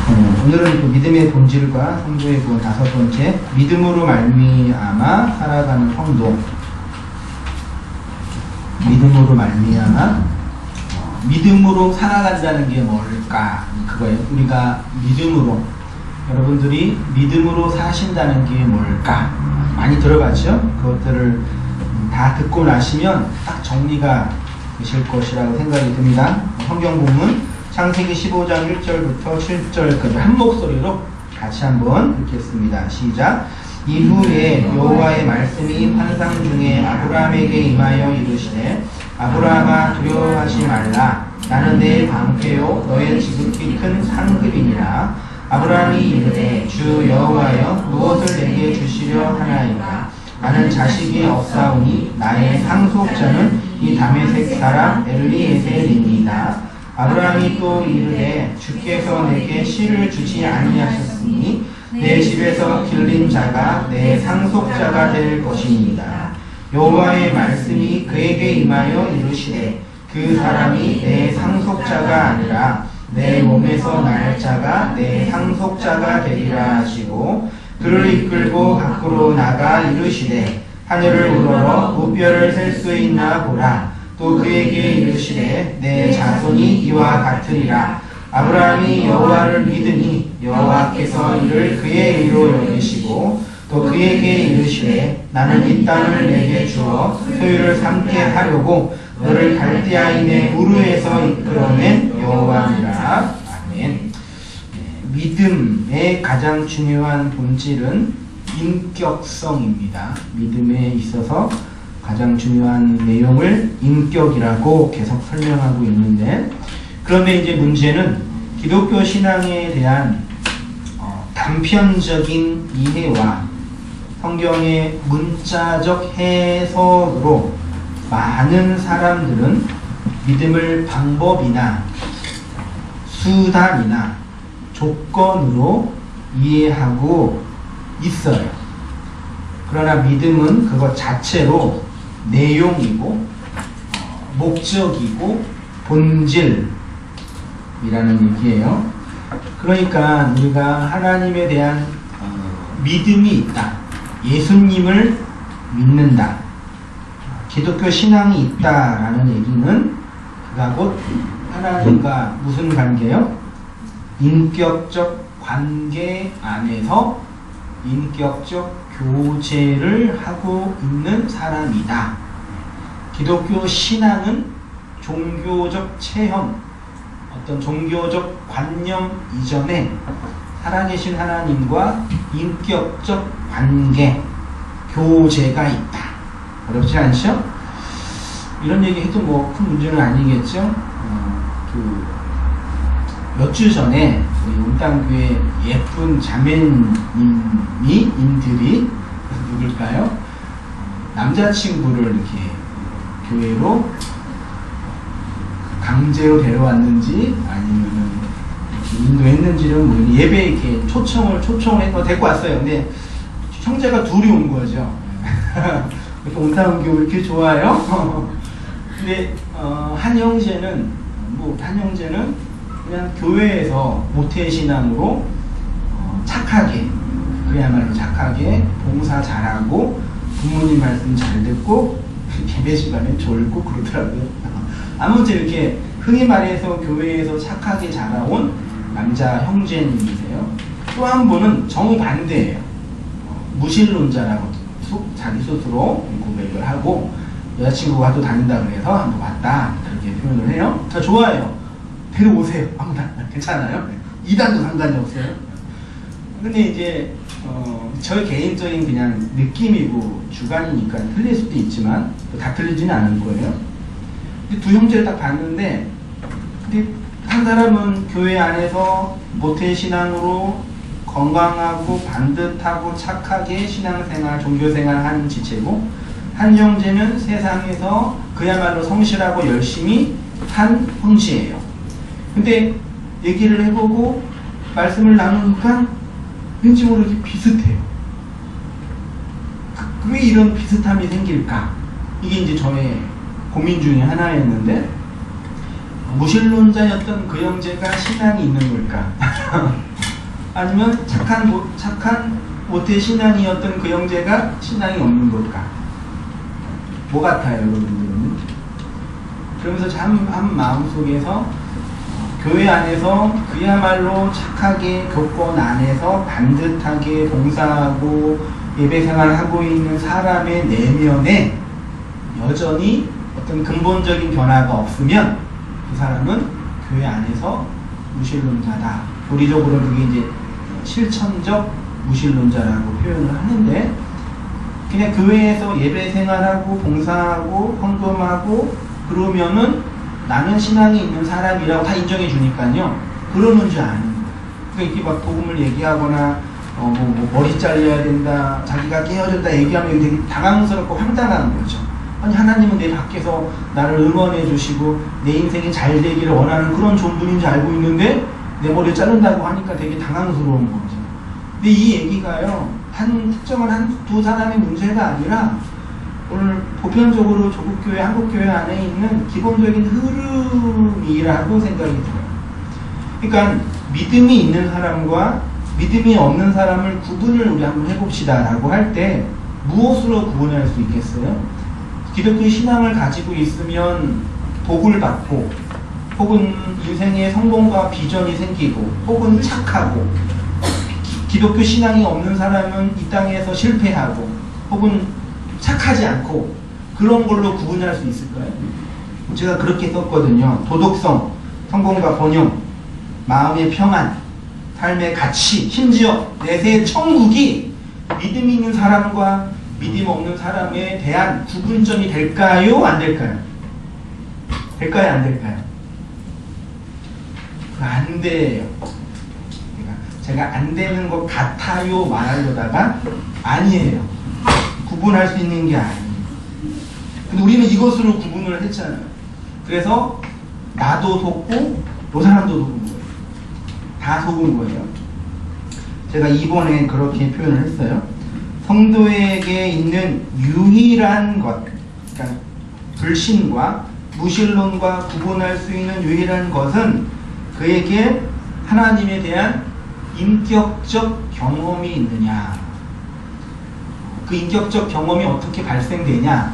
오늘은 또 믿음의 본질과 성도의 구원 5번째, 믿음으로 말미암아 살아가는 성도. 믿음으로 말미암아 믿음으로 살아간다는 게 뭘까? 그거예요. 우리가 믿음으로, 여러분들이 믿음으로 사신다는 게 뭘까? 많이 들어봤죠? 그것들을 다 듣고 나시면 딱 정리가 되실 것이라고 생각이 듭니다. 성경 본문 창세기 15장 1절부터 7절까지 한 목소리로 같이 한번 읽겠습니다. 시작. 이후에 여호와의 말씀이 환상 중에 아브라함에게 임하여 이르시되, 아브라함아 두려워하지 말라. 나는 내 방패요 너의 지극히 큰 상급이니라. 아브라함이 이르되, 주 여호와여 무엇을 내게 주시려 하나이까? 나는 자식이 없사오니 나의 상속자는 이 다메섹 사람 엘리에셀이니이다. 아브라함이 또 이르되, 주께서 내게 씨를 주지 아니하셨으니 내 집에서 길린 자가 내 상속자가 될 것이니이다. 여호와의 말씀이 그에게 임하여 이르시되, 그 사람이 내 상속자가 아니라 내 몸에서 날 자가 내 상속자가 되리라 하시고, 그를 이끌고 밖으로 나가 이르시되, 하늘을 우러러 무뼈를 셀 수 있나 보라. 또 그에게 이르시되, 내 자손이 이와 같으리라. 아브라함이 여호와를 믿으니 여호와께서 이를 그의 의로 여기시고, 또 그에게 이르시되, 나는 이 땅을 내게 주어 소유를 삼게 하려고 너를 갈대아인의 우르에서 이끌어낸 여호와니라. 아멘. 믿음의 가장 중요한 본질은 인격성입니다. 믿음에 있어서 가장 중요한 내용을 인격이라고 계속 설명하고 있는데, 그런데 이제 문제는 기독교 신앙에 대한 단편적인 이해와 성경의 문자적 해석으로 많은 사람들은 믿음을 방법이나 수단이나 조건으로 이해하고 있어요. 그러나 믿음은 그것 자체로 내용이고 목적이고 본질이라는 얘기예요. 그러니까 우리가 하나님에 대한 믿음이 있다, 예수님을 믿는다, 기독교 신앙이 있다라는 얘기는 그가 곧 하나님과 무슨 관계요? 인격적 관계 안에서 인격적 교제를 하고 있는 사람이다. 기독교 신앙은 종교적 체험, 어떤 종교적 관념 이전에 살아계신 하나님과 인격적 관계, 교제가 있다. 어렵지 않죠? 이런 얘기 해도 뭐 큰 문제는 아니겠죠? 몇 주 전에 우리 운땅교회 예쁜 자매님들이 누굴까요? 남자친구를 이렇게 교회로 강제로 데려왔는지 아니면은 인도했는지는 모르겠는데, 예배에 이렇게 초청을 해서 데리고 왔어요. 근데 형제가 둘이 온 거죠. 이렇게 운땅교회 이렇게 좋아요? 근데 한 형제는 그냥 교회에서 모태신앙으로 착하게, 그야말로 착하게 봉사 잘하고 부모님 말씀 잘 듣고 예배 시간에 졸고 그러더라고요. 아무튼 이렇게 흔히 말해서 교회에서 착하게 자라온 남자 형제님이세요. 또 한 분은 정반대예요. 무신론자라고 자기 스스로 고백을 하고, 여자친구가 또 다닌다 그래서 한번 왔다 이렇게 표현을 해요. 저 좋아해요. 데려오세요. 아무나 괜찮아요. 이단도 상관이 없어요. 근데 이제 저의 개인적인 그냥 느낌이고 주관이니까 틀릴 수도 있지만 다 틀리지는 않을 거예요. 근데 두 형제를 딱 봤는데, 근데 한 사람은 교회 안에서 모태신앙으로 건강하고 반듯하고 착하게 신앙생활, 종교생활 하는 지체고, 한 형제는 세상에서 그야말로 성실하고 열심히 한 형제예요. 근데 얘기를 해보고 말씀을 나누니까 왠지 모르게 비슷해요. 왜 이런 비슷함이 생길까? 이게 이제 저의 고민 중에 하나였는데, 무신론자였던 그 형제가 신앙이 있는 걸까? 아니면 착한 모태 신앙이었던 그 형제가 신앙이 없는 걸까? 뭐 같아요, 여러분들은? 그러면서 한 마음속에서 교회 안에서 그야말로 착하게 교권 안에서 반듯하게 봉사하고 예배생활을 하고 있는 사람의 내면에 여전히 어떤 근본적인 변화가 없으면 그 사람은 교회 안에서 무신론자다. 교리적으로 그게 이제 실천적 무신론자라고 표현을 하는데, 그냥 교회에서 예배생활하고 봉사하고 헌금하고 그러면은 나는 신앙이 있는 사람이라고 다 인정해 주니까요. 그러는 줄 아는 거예요. 그러니까 이렇게 막 복음을 얘기하거나 뭐 머리 잘려야 된다, 자기가 깨어졌다 얘기하면 되게 당황스럽고 황당한 거죠. 아니, 하나님은 내 밖에서 나를 응원해 주시고 내 인생이 잘 되기를 원하는 그런 좋은 분인 줄 알고 있는데 내 머리 자른다고 하니까 되게 당황스러운 거죠. 근데 이 얘기가요, 특정한 두 사람의 문제가 아니라 오늘 보편적으로 조국교회, 한국교회 안에 있는 기본적인 흐름이라고 생각이 들어요. 그러니까 믿음이 있는 사람과 믿음이 없는 사람을 구분을 우리 한번 해봅시다 라고 할 때 무엇으로 구분할 수 있겠어요? 기독교 신앙을 가지고 있으면 복을 받고, 혹은 인생의 성공과 비전이 생기고, 혹은 착하고, 기독교 신앙이 없는 사람은 이 땅에서 실패하고, 혹은 착하지 않고, 그런 걸로 구분할 수 있을까요? 제가 그렇게 썼거든요. 도덕성, 성공과 번영, 마음의 평안, 삶의 가치, 심지어 내세의 천국이 믿음 있는 사람과 믿음 없는 사람에 대한 구분점이 될까요? 안 될까요? 될까요? 안 될까요? 안 돼요. 제가 안 되는 것 같아요 말하려다가 아니에요. 구분할 수 있는 게 아니에요. 근데 우리는 이것으로 구분을 했잖아요. 그래서 나도 속고 그 사람도 속은 거예요. 다 속은 거예요. 제가 이번에 그렇게 표현을 했어요. 성도에게 있는 유일한 것, 그러니까 불신과 무신론과 구분할 수 있는 유일한 것은 그에게 하나님에 대한 인격적 경험이 있느냐. 그 인격적 경험이 어떻게 발생되냐.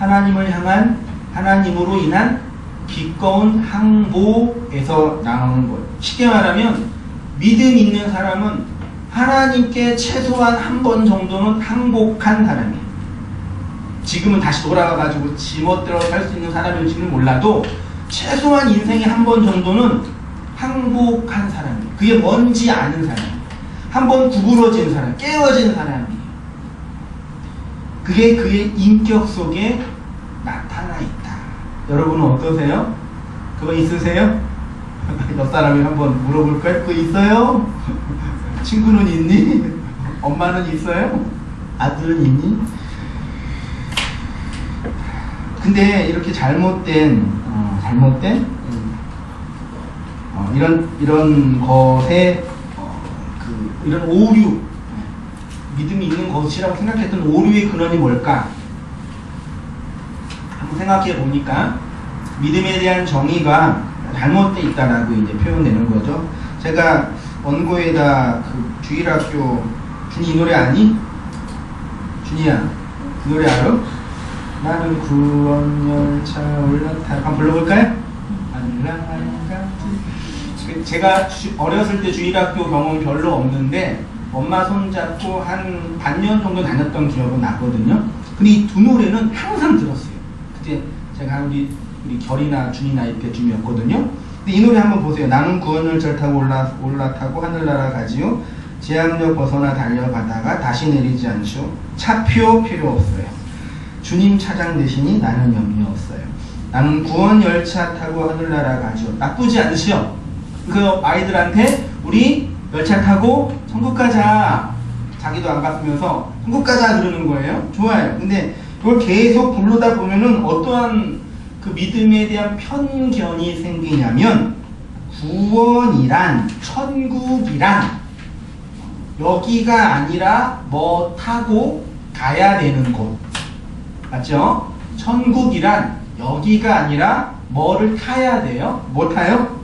하나님을 향한, 하나님으로 인한 기꺼운 항복에서 나오는 거예요. 쉽게 말하면 믿음 있는 사람은 하나님께 최소한 한 번 정도는 항복한 사람이에요. 지금은 다시 돌아가가지고 지멋대로 살 수 있는 사람일지는 몰라도 최소한 인생에 한 번 정도는 항복한 사람이에요. 그게 뭔지 아는 사람이에요. 한 번 구부러진 사람, 깨어진 사람이에요. 그게 그의 인격 속에 나타나 있다. 여러분은 어떠세요? 그거 있으세요? 옆 사람이 한번 물어볼까요? 그거 있어요? 친구는 있니? 엄마는 있어요? 아들은 있니? 근데 이렇게 잘못된 이런 것에 이런 오류, 믿음이 있는 것이라고 생각했던 오류의 근원이 뭘까? 한번 생각해 보니까 믿음에 대한 정의가 잘못되어 있다라고 이제 표현되는 거죠. 제가 원고에다 그 주일학교, 준이 이 노래 아니? 준이야, 그 노래 알아? 나는 구원열차 올라타. 한번 불러볼까요? 제가 어렸을 때 주일학교 경험 별로 없는데 엄마 손잡고 한 반년 정도 다녔던 기억은 나거든요. 근데 이 두 노래는 항상 들었어요. 그때 제가 우리 결이나 준이 나이 때쯤이었거든요. 근데 이 노래 한번 보세요. 나는 구원열차를 타고 올라타고 하늘나라 가지요. 제약력 벗어나 달려가다가 다시 내리지 않죠. 차표 필요 없어요. 주님 차장 대신이 나는 염려 없어요. 나는 구원열차 타고 하늘나라 가지요. 나쁘지 않죠? 그 아이들한테 우리 열차 타고 천국 가자. 자기도 안 갔으면서 천국 가자 그러는 거예요. 좋아요. 근데 이걸 계속 부르다 보면은 어떠한 그 믿음에 대한 편견이 생기냐면, 구원이란, 천국이란 여기가 아니라 뭐 타고 가야 되는 곳. 맞죠? 천국이란 여기가 아니라 뭐를 타야 돼요? 뭐 타요?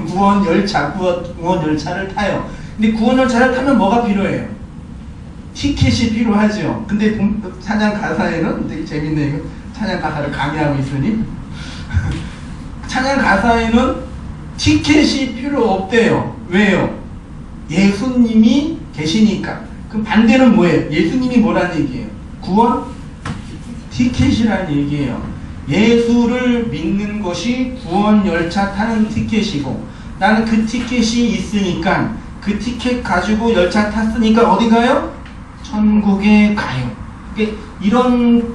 구원 열차, 구원 열차를 타요. 근데 구원 열차를 타면 뭐가 필요해요? 티켓이 필요하죠. 근데 찬양 가사에는 되게 재밌네. 이거 찬양 가사를 강의하고 있으니 찬양 가사에는 티켓이 필요 없대요. 왜요? 예수님이 계시니까. 그럼 반대는 뭐예요? 예수님이 뭐라는 얘기예요? 구원 티켓이라는 얘기예요. 예수를 믿는 것이 구원 열차 타는 티켓이고, 나는 그 티켓이 있으니까 그 티켓 가지고 열차 탔으니까 어디 가요? 천국에 가요. 그러니까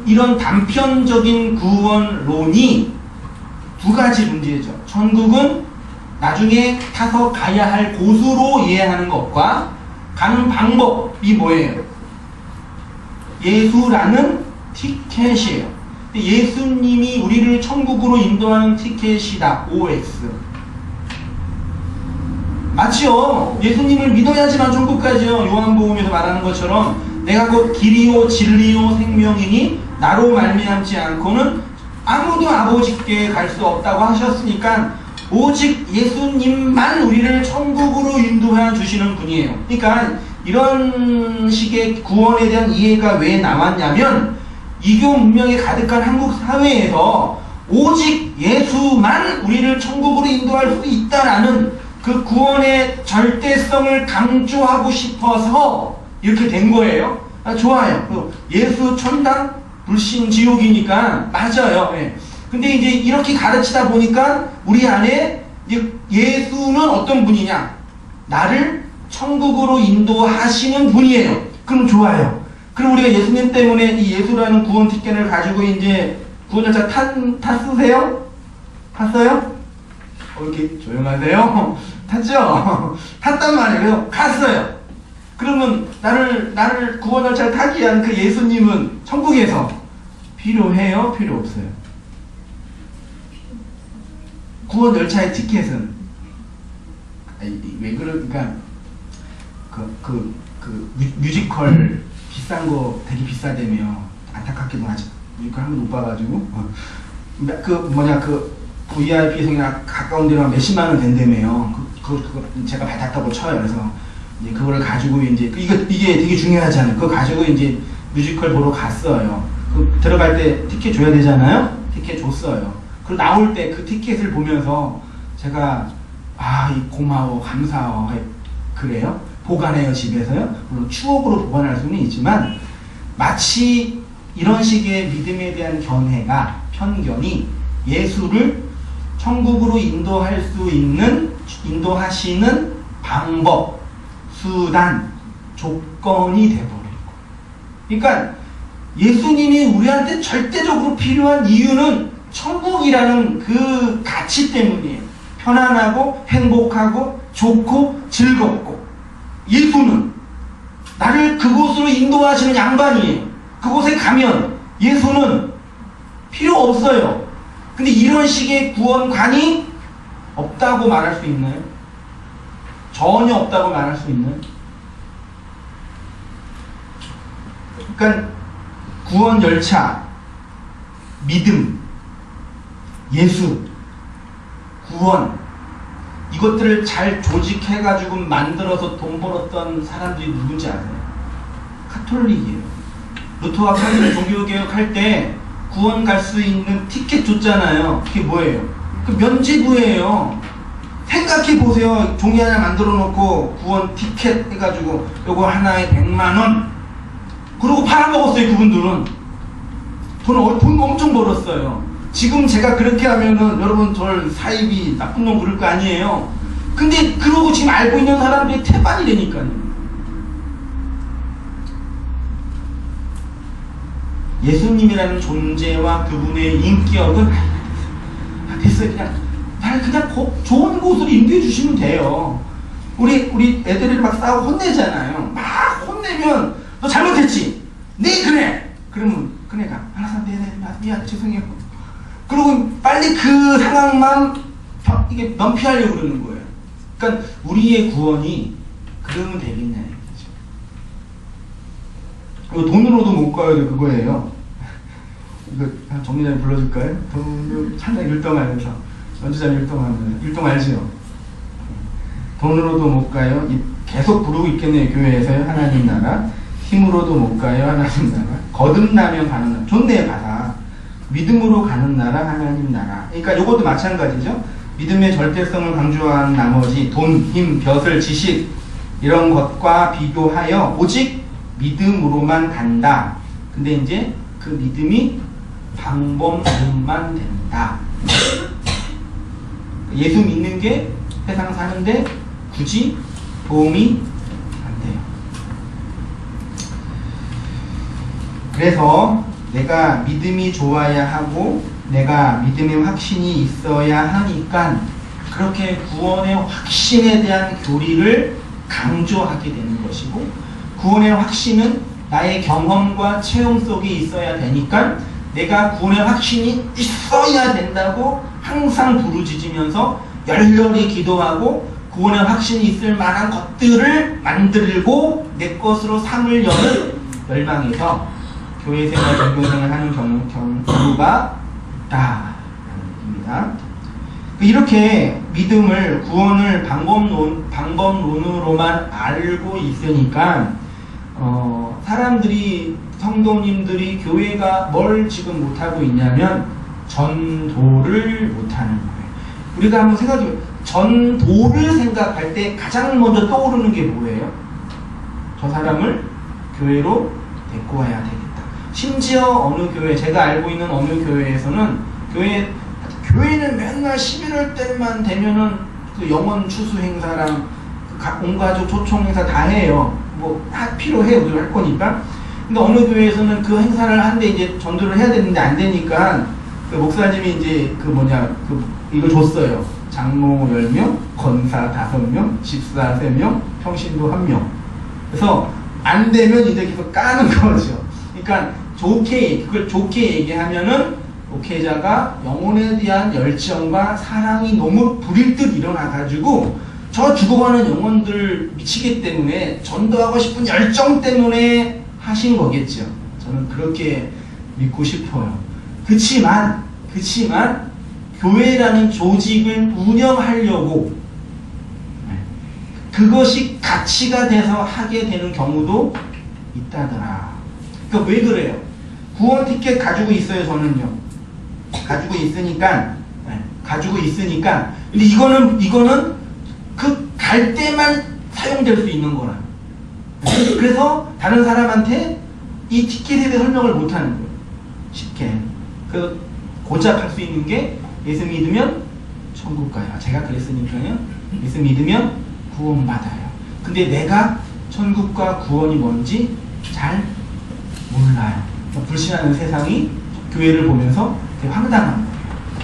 이런 단편적인 구원론이 두 가지 문제죠. 천국은 나중에 타서 가야 할 곳으로 이해하는 것과 가는 방법이 뭐예요? 예수라는 티켓이에요. 예수님이 우리를 천국으로 인도하는 티켓이다. OX. 맞죠? 예수님을 믿어야지만 천국 가죠. 요한복음에서 말하는 것처럼 내가 곧 길이요 진리요 생명이니 나로 말미암지 않고는 아무도 아버지께 갈 수 없다고 하셨으니까 오직 예수님만 우리를 천국으로 인도해 주시는 분이에요. 그러니까 이런 식의 구원에 대한 이해가 왜 나왔냐면, 이교 문명에 가득한 한국 사회에서 오직 예수만 우리를 천국으로 인도할 수 있다라는 그 구원의 절대성을 강조하고 싶어서 이렇게 된 거예요. 좋아요. 예수 천당, 불신 지옥이니까 맞아요. 네. 근데 이제 이렇게 가르치다 보니까 우리 안에 예수는 어떤 분이냐? 나를 천국으로 인도하시는 분이에요. 그럼 좋아요. 그럼 우리가 예수님 때문에 이 예수라는 구원 티켓을 가지고 이제 구원열차 탔으세요? 탔어요? 이렇게 조용하세요? 탔죠? 탔단 말이에요. 그래서 갔어요. 그러면 나를 구원열차를 타기 위한 그 예수님은 천국에서 필요해요? 필요 없어요? 구원열차의 티켓은 왜 그러니까 뮤지컬 비싼 거 되게 비싸대며 안타깝게도 아직 뮤지컬 한 번도 못 봐가지고 VIP석이나 가까운 데로 몇십만 원 된다며요. 그거 제가 받았다고 쳐요. 그래서 이제 그거를 가지고 이제 이게 되게 중요하잖아요. 그거 가지고 이제 뮤지컬 보러 갔어요. 들어갈 때 티켓 줘야 되잖아요. 티켓 줬어요. 그리고 나올 때 그 티켓을 보면서 제가 고마워, 감사워, 그래요? 보관해요, 집에서요? 물론 추억으로 보관할 수는 있지만, 마치 이런 식의 믿음에 대한 편견이 예수를 천국으로 인도하시는 방법, 수단, 조건이 되어버리고. 그러니까 예수님이 우리한테 절대적으로 필요한 이유는 천국이라는 그 가치 때문이에요. 편안하고 행복하고 좋고 즐겁고. 예수는 나를 그곳으로 인도하시는 양반이에요. 그곳에 가면 예수는 필요 없어요. 근데 이런 식의 구원관이 없다고 말할 수 있나요? 전혀 없다고 말할 수 있나요? 그러니까 구원 열차, 믿음, 예수, 구원, 이것들을 잘 조직해가지고 만들어서 돈 벌었던 사람들이 누군지 아세요? 카톨릭이에요. 루터와 칼빈이 종교개혁 할 때 구원 갈 수 있는 티켓 줬잖아요. 그게 뭐예요? 그 면죄부예요. 생각해보세요. 종이 하나 만들어 놓고 구원 티켓 해가지고 요거 하나에 100만원, 그러고 팔아먹었어요. 그분들은 돈 엄청 벌었어요. 지금 제가 그렇게 하면은 여러분 절 사입이 나쁜 놈 그럴 거 아니에요. 근데 그러고 지금 알고 있는 사람들이 태반이 되니까요. 예수님이라는 존재와 그분의 인격은 됐어요. 그냥 좋은 곳으로 인도해 주시면 돼요. 우리 애들이 막 싸우고 혼내잖아요. 막 혼내면 너 잘못했지? 네 그래. 그러면 그네가 알았어, 네네 미안 죄송해요. 그리고 빨리 그 상황만 이게 면피하려고 그러는 거예요. 그러니까 우리의 구원이 그러면 되겠냐 이거죠. 돈으로도 못 가야 돼 그거예요. 이거 정리자님 불러줄까요? 돈으로 찬양 율동하면서 연주자님 율동하면 율동 알죠? 돈으로도 못 가요. 계속 부르고 있겠네요. 교회에서요. 하나님 나라. 힘으로도 못 가요. 하나님 나라. 거듭나면 가는 나라. 좋네요. 가사. 믿음으로 가는 나라, 하나님 나라. 그러니까 요것도 마찬가지죠. 믿음의 절대성을 강조한 나머지 돈, 힘, 벼슬, 지식 이런 것과 비교하여 오직 믿음으로만 간다. 근데 이제 그 믿음이 방법론만 된다. 예수 믿는 게 세상 사는데 굳이 도움이 안 돼요. 그래서 내가 믿음이 좋아야 하고 내가 믿음의 확신이 있어야 하니까 그렇게 구원의 확신에 대한 교리를 강조하게 되는 것이고, 구원의 확신은 나의 경험과 체험 속에 있어야 되니까 내가 구원의 확신이 있어야 된다고 항상 부르짖으면서 열렬히 기도하고 구원의 확신이 있을 만한 것들을 만들고 내 것으로 삼으려는 열망에서 교회 생활, 종교 생활 하는 경우가 있다라는 얘기입니다. 이렇게 믿음을, 구원을 방법론으로만 알고 있으니까 사람들이, 성도님들이 교회가 뭘 지금 못하고 있냐면 전도를 못하는 거예요. 우리가 한번 생각해보면 전도를 생각할 때 가장 먼저 떠오르는 게 뭐예요? 저 사람을 교회로 데리고 와야 되겠다. 심지어 어느 교회, 제가 알고 있는 어느 교회에서는 교회는 맨날 11월 때만 되면은 그 영혼 추수 행사랑 온 가족 초청 행사 다 해요. 뭐 필요해 우리가 할 거니까. 근데 어느 교회에서는 그 행사를 하는데 이제 전도를 해야 되는데 안 되니까 그 목사님이 이제 이거 줬어요. 장로 10명, 권사 5명, 집사 3명, 평신도 1명. 그래서 안 되면 이제 계속 까는 거죠. 그러니까 그걸 좋게 얘기하면은 목회자가 영혼에 대한 열정과 사랑이 너무 불일 듯 일어나가지고 저 죽어가는 영혼들 미치기 때문에 전도하고 싶은 열정 때문에 하신 거겠죠. 저는 그렇게 믿고 싶어요. 그치만 교회라는 조직을 운영하려고 그것이 가치가 돼서 하게 되는 경우도 있다더라. 그러니까 왜 그래요? 구원 티켓 가지고 있어요. 저는요. 가지고 있으니까. 근데 이거는 그 갈 때만 사용될 수 있는 거라. 그래서 다른 사람한테 이 티켓에 대해 설명을 못 하는 거예요. 쉽게. 고작 할 수 있는 게 예수 믿으면 천국 가요. 제가 그랬으니까요. 예수 믿으면 구원 받아요. 근데 내가 천국과 구원이 뭔지 잘 몰라요. 불신하는 세상이 교회를 보면서 되게 황당한 거예요.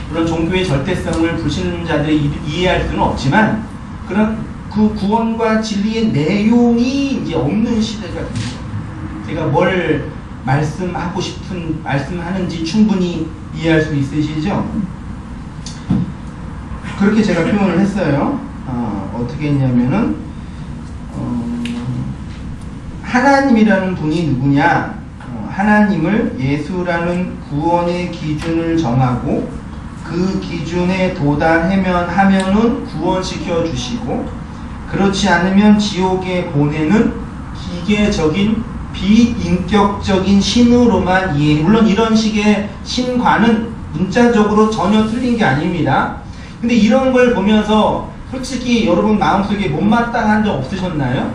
물론 종교의 절대성을 불신자들이 이해할 수는 없지만 그런 그 구원과 진리의 내용이 이제 없는 시대가 된 거예요. 제가 뭘 말씀하는지 충분히 이해할 수 있으시죠? 그렇게 제가 표현을 했어요. 어떻게 했냐면은 하나님이라는 분이 누구냐? 하나님을 예수라는 구원의 기준을 정하고 그 기준에 도달하면은 구원시켜 주시고 그렇지 않으면 지옥에 보내는 기계적인 비인격적인 신으로만 이해. 물론 이런 식의 신과는 문자적으로 전혀 틀린 게 아닙니다. 근데 이런 걸 보면서 솔직히 여러분 마음속에 못마땅한 적 없으셨나요?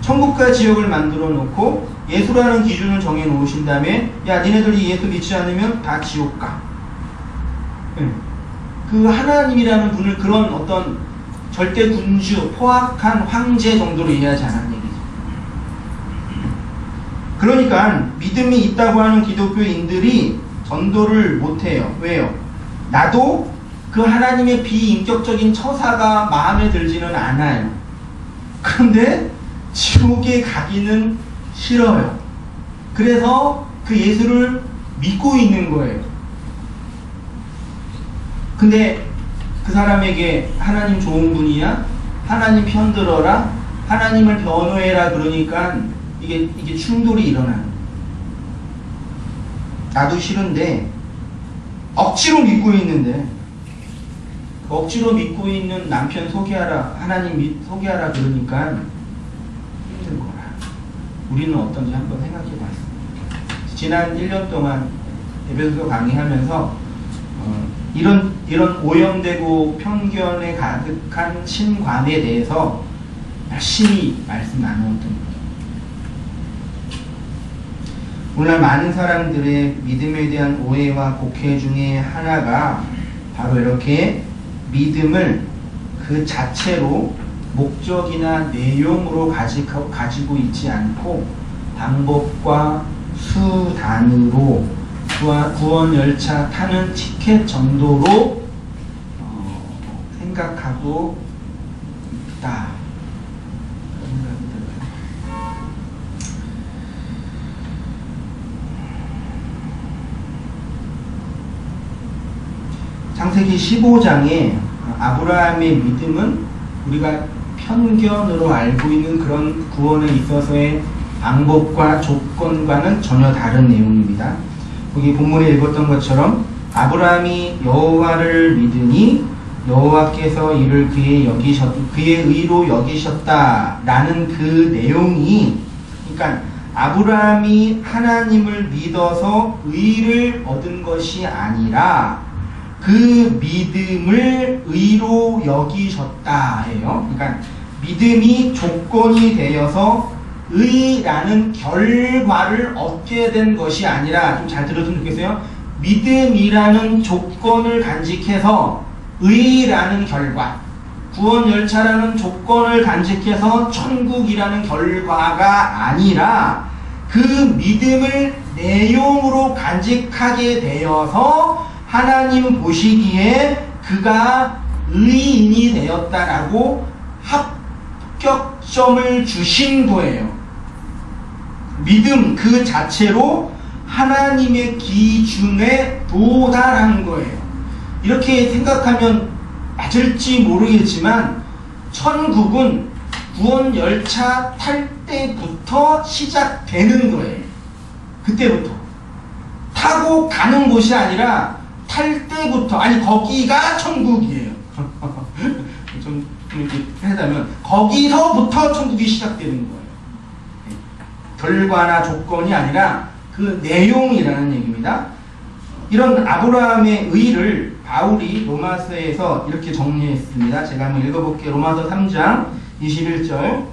천국과 지옥을 만들어 놓고 예수라는 기준을 정해 놓으신 다음에 야 니네들이 예수 믿지 않으면 다 지옥 가. 그 하나님이라는 분을 그런 어떤 절대 군주, 포악한 황제 정도로 이해하지 않았는 얘기죠. 그러니까 믿음이 있다고 하는 기독교인들이 전도를 못해요. 왜요? 나도 그 하나님의 비인격적인 처사가 마음에 들지는 않아요. 그런데 지옥에 가기는 싫어요. 그래서 그 예수를 믿고 있는 거예요. 근데 그 사람에게 하나님 좋은 분이야? 하나님 편들어라? 하나님을 변호해라 그러니까 이게 충돌이 일어나는 거예요. 나도 싫은데 억지로 믿고 있는데 억지로 믿고 있는 남편 소개하라, 하나님 소개하라 그러니까 힘든 거라. 우리는 어떤지 한번 생각해 봤습니다. 지난 1년 동안 에베소서 강의하면서 이런 오염되고 편견에 가득한 신관에 대해서 열심히 말씀 나누었던 거예요. 오늘날 많은 사람들의 믿음에 대한 오해와 곡해 중에 하나가 바로 이렇게 믿음을 그 자체로 목적이나 내용으로 가지고 있지 않고 방법과 수단으로 구원 열차 타는 티켓 정도로 생각하고 있다. 창세기 15장에 아브라함의 믿음은 우리가 편견으로 알고 있는 그런 구원에 있어서의 방법과 조건과는 전혀 다른 내용입니다. 거기 본문에 읽었던 것처럼 아브라함이 여호와를 믿으니 여호와께서 이를 그의 의로 여기셨다라는 그 내용이, 그러니까 아브라함이 하나님을 믿어서 의를 얻은 것이 아니라 그 믿음을 의로 여기셨다예요. 그러니까 믿음이 조건이 되어서 의라는 결과를 얻게 된 것이 아니라, 좀 잘 들었으면 좋겠어요. 믿음이라는 조건을 간직해서 의라는 결과, 구원 열차라는 조건을 간직해서 천국이라는 결과가 아니라 그 믿음을 내용으로 간직하게 되어서 하나님 보시기에 그가 의인이 되었다라고 합격점을 주신 거예요. 믿음 그 자체로 하나님의 기준에 도달한 거예요. 이렇게 생각하면 맞을지 모르겠지만 천국은 구원 열차 탈 때부터 시작되는 거예요. 그때부터. 타고 가는 곳이 아니라 탈 때부터, 아니 거기가 천국이에요. 좀 이렇게 하자면 거기서부터 천국이 시작되는 거예요. 결과나 조건이 아니라 그 내용이라는 얘기입니다. 이런 아브라함의 의를 바울이 로마서에서 이렇게 정리했습니다. 제가 한번 읽어볼게요. 로마서 3장 21절.